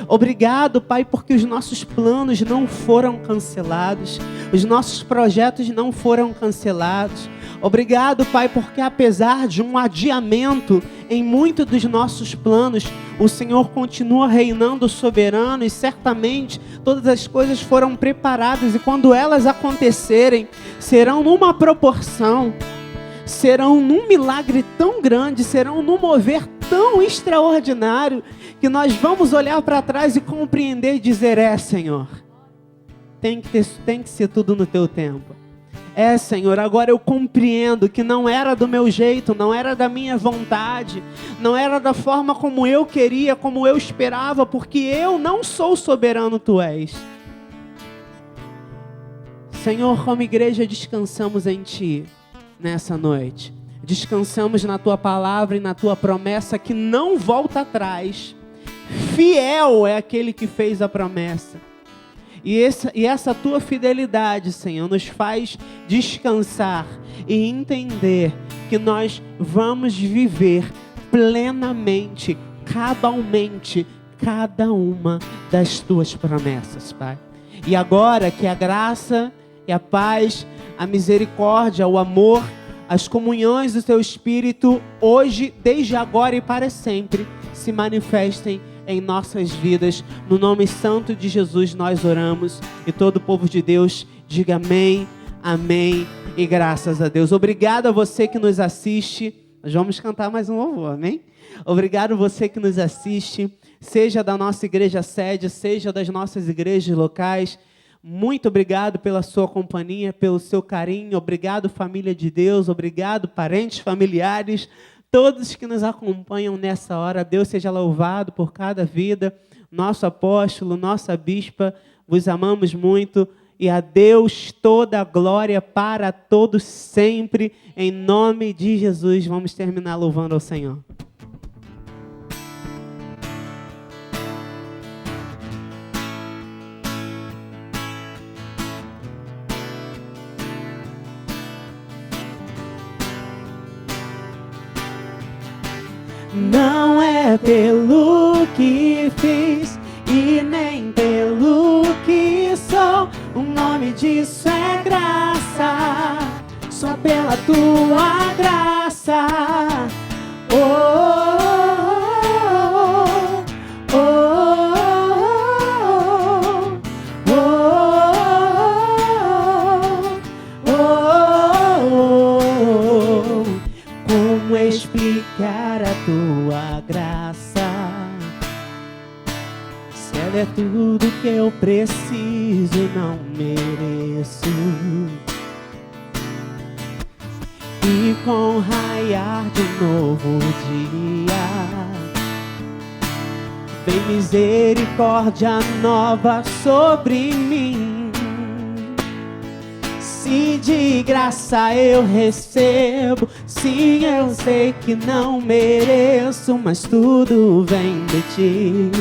Obrigado, Pai, porque os nossos planos não foram cancelados, os nossos projetos não foram cancelados. Obrigado, Pai, porque apesar de um adiamento em muitos dos nossos planos, o Senhor continua reinando soberano e certamente todas as coisas foram preparadas e quando elas acontecerem, serão numa proporção, serão num milagre tão grande, serão num mover tão extraordinário que nós vamos olhar para trás e compreender e dizer, Senhor, tem que ser tudo no teu tempo. Senhor, agora eu compreendo que não era do meu jeito, não era da minha vontade, não era da forma como eu queria, como eu esperava, porque eu não sou soberano, Tu és. Senhor, como igreja, descansamos em Ti nessa noite. Descansamos na Tua palavra e na Tua promessa que não volta atrás. Fiel é aquele que fez a promessa. E essa Tua fidelidade, Senhor, nos faz descansar e entender que nós vamos viver plenamente, cabalmente, cada uma das Tuas promessas, Pai. E agora que a graça e a paz, a misericórdia, o amor, as comunhões do Teu Espírito, hoje, desde agora e para sempre, se manifestem em nossas vidas. No nome santo de Jesus nós oramos. E todo o povo de Deus diga amém, amém e graças a Deus. Obrigado a você que nos assiste. Nós vamos cantar mais um louvor, amém? Obrigado a você que nos assiste, seja da nossa igreja sede, seja das nossas igrejas locais. Muito obrigado pela sua companhia, pelo seu carinho. Obrigado, família de Deus. Obrigado, parentes, familiares, todos que nos acompanham nessa hora. Deus seja louvado por cada vida. Nosso apóstolo, nossa bispa, vos amamos muito. E a Deus toda a glória para todos sempre. Em nome de Jesus, vamos terminar louvando ao Senhor. Não é pelo que fiz e nem pelo que sou, o nome disso é graça, só pela Tua graça. Como explicar a Tua graça, se ela é tudo que eu preciso e não mereço? E com o raiar de um novo dia, vem misericórdia nova sobre mim. Se de graça eu recebo, sim, eu sei que não mereço, mas tudo vem de Ti.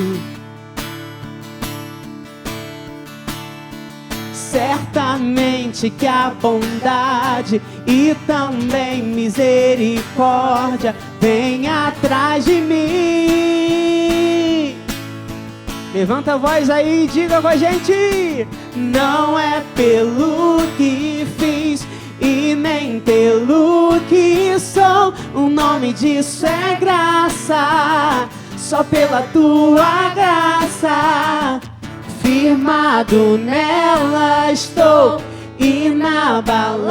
Certamente que a bondade e também misericórdia vem atrás de mim. Levanta a voz aí e diga com a gente. Não é pelo que fiz e nem pelo que sou, o nome disso é graça, só pela Tua graça. Firmado nela estou, inabalável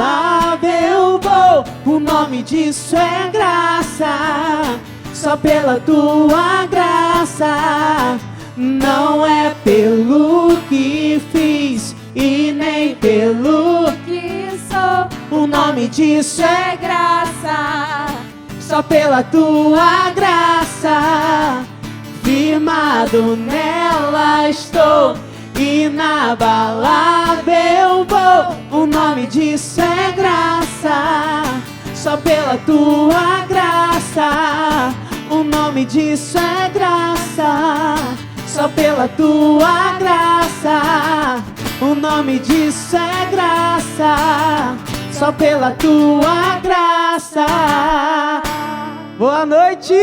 vou, o nome disso é graça, só pela Tua graça. Não é pelo que fiz e nem pelo que sou, o nome disso é graça, só pela Tua graça. Firmado nela estou, inabalável vou, o nome disso é graça, só pela Tua graça. O nome disso é graça, só pela Tua graça. O nome disso é graça, só pela Tua graça. Boa noite!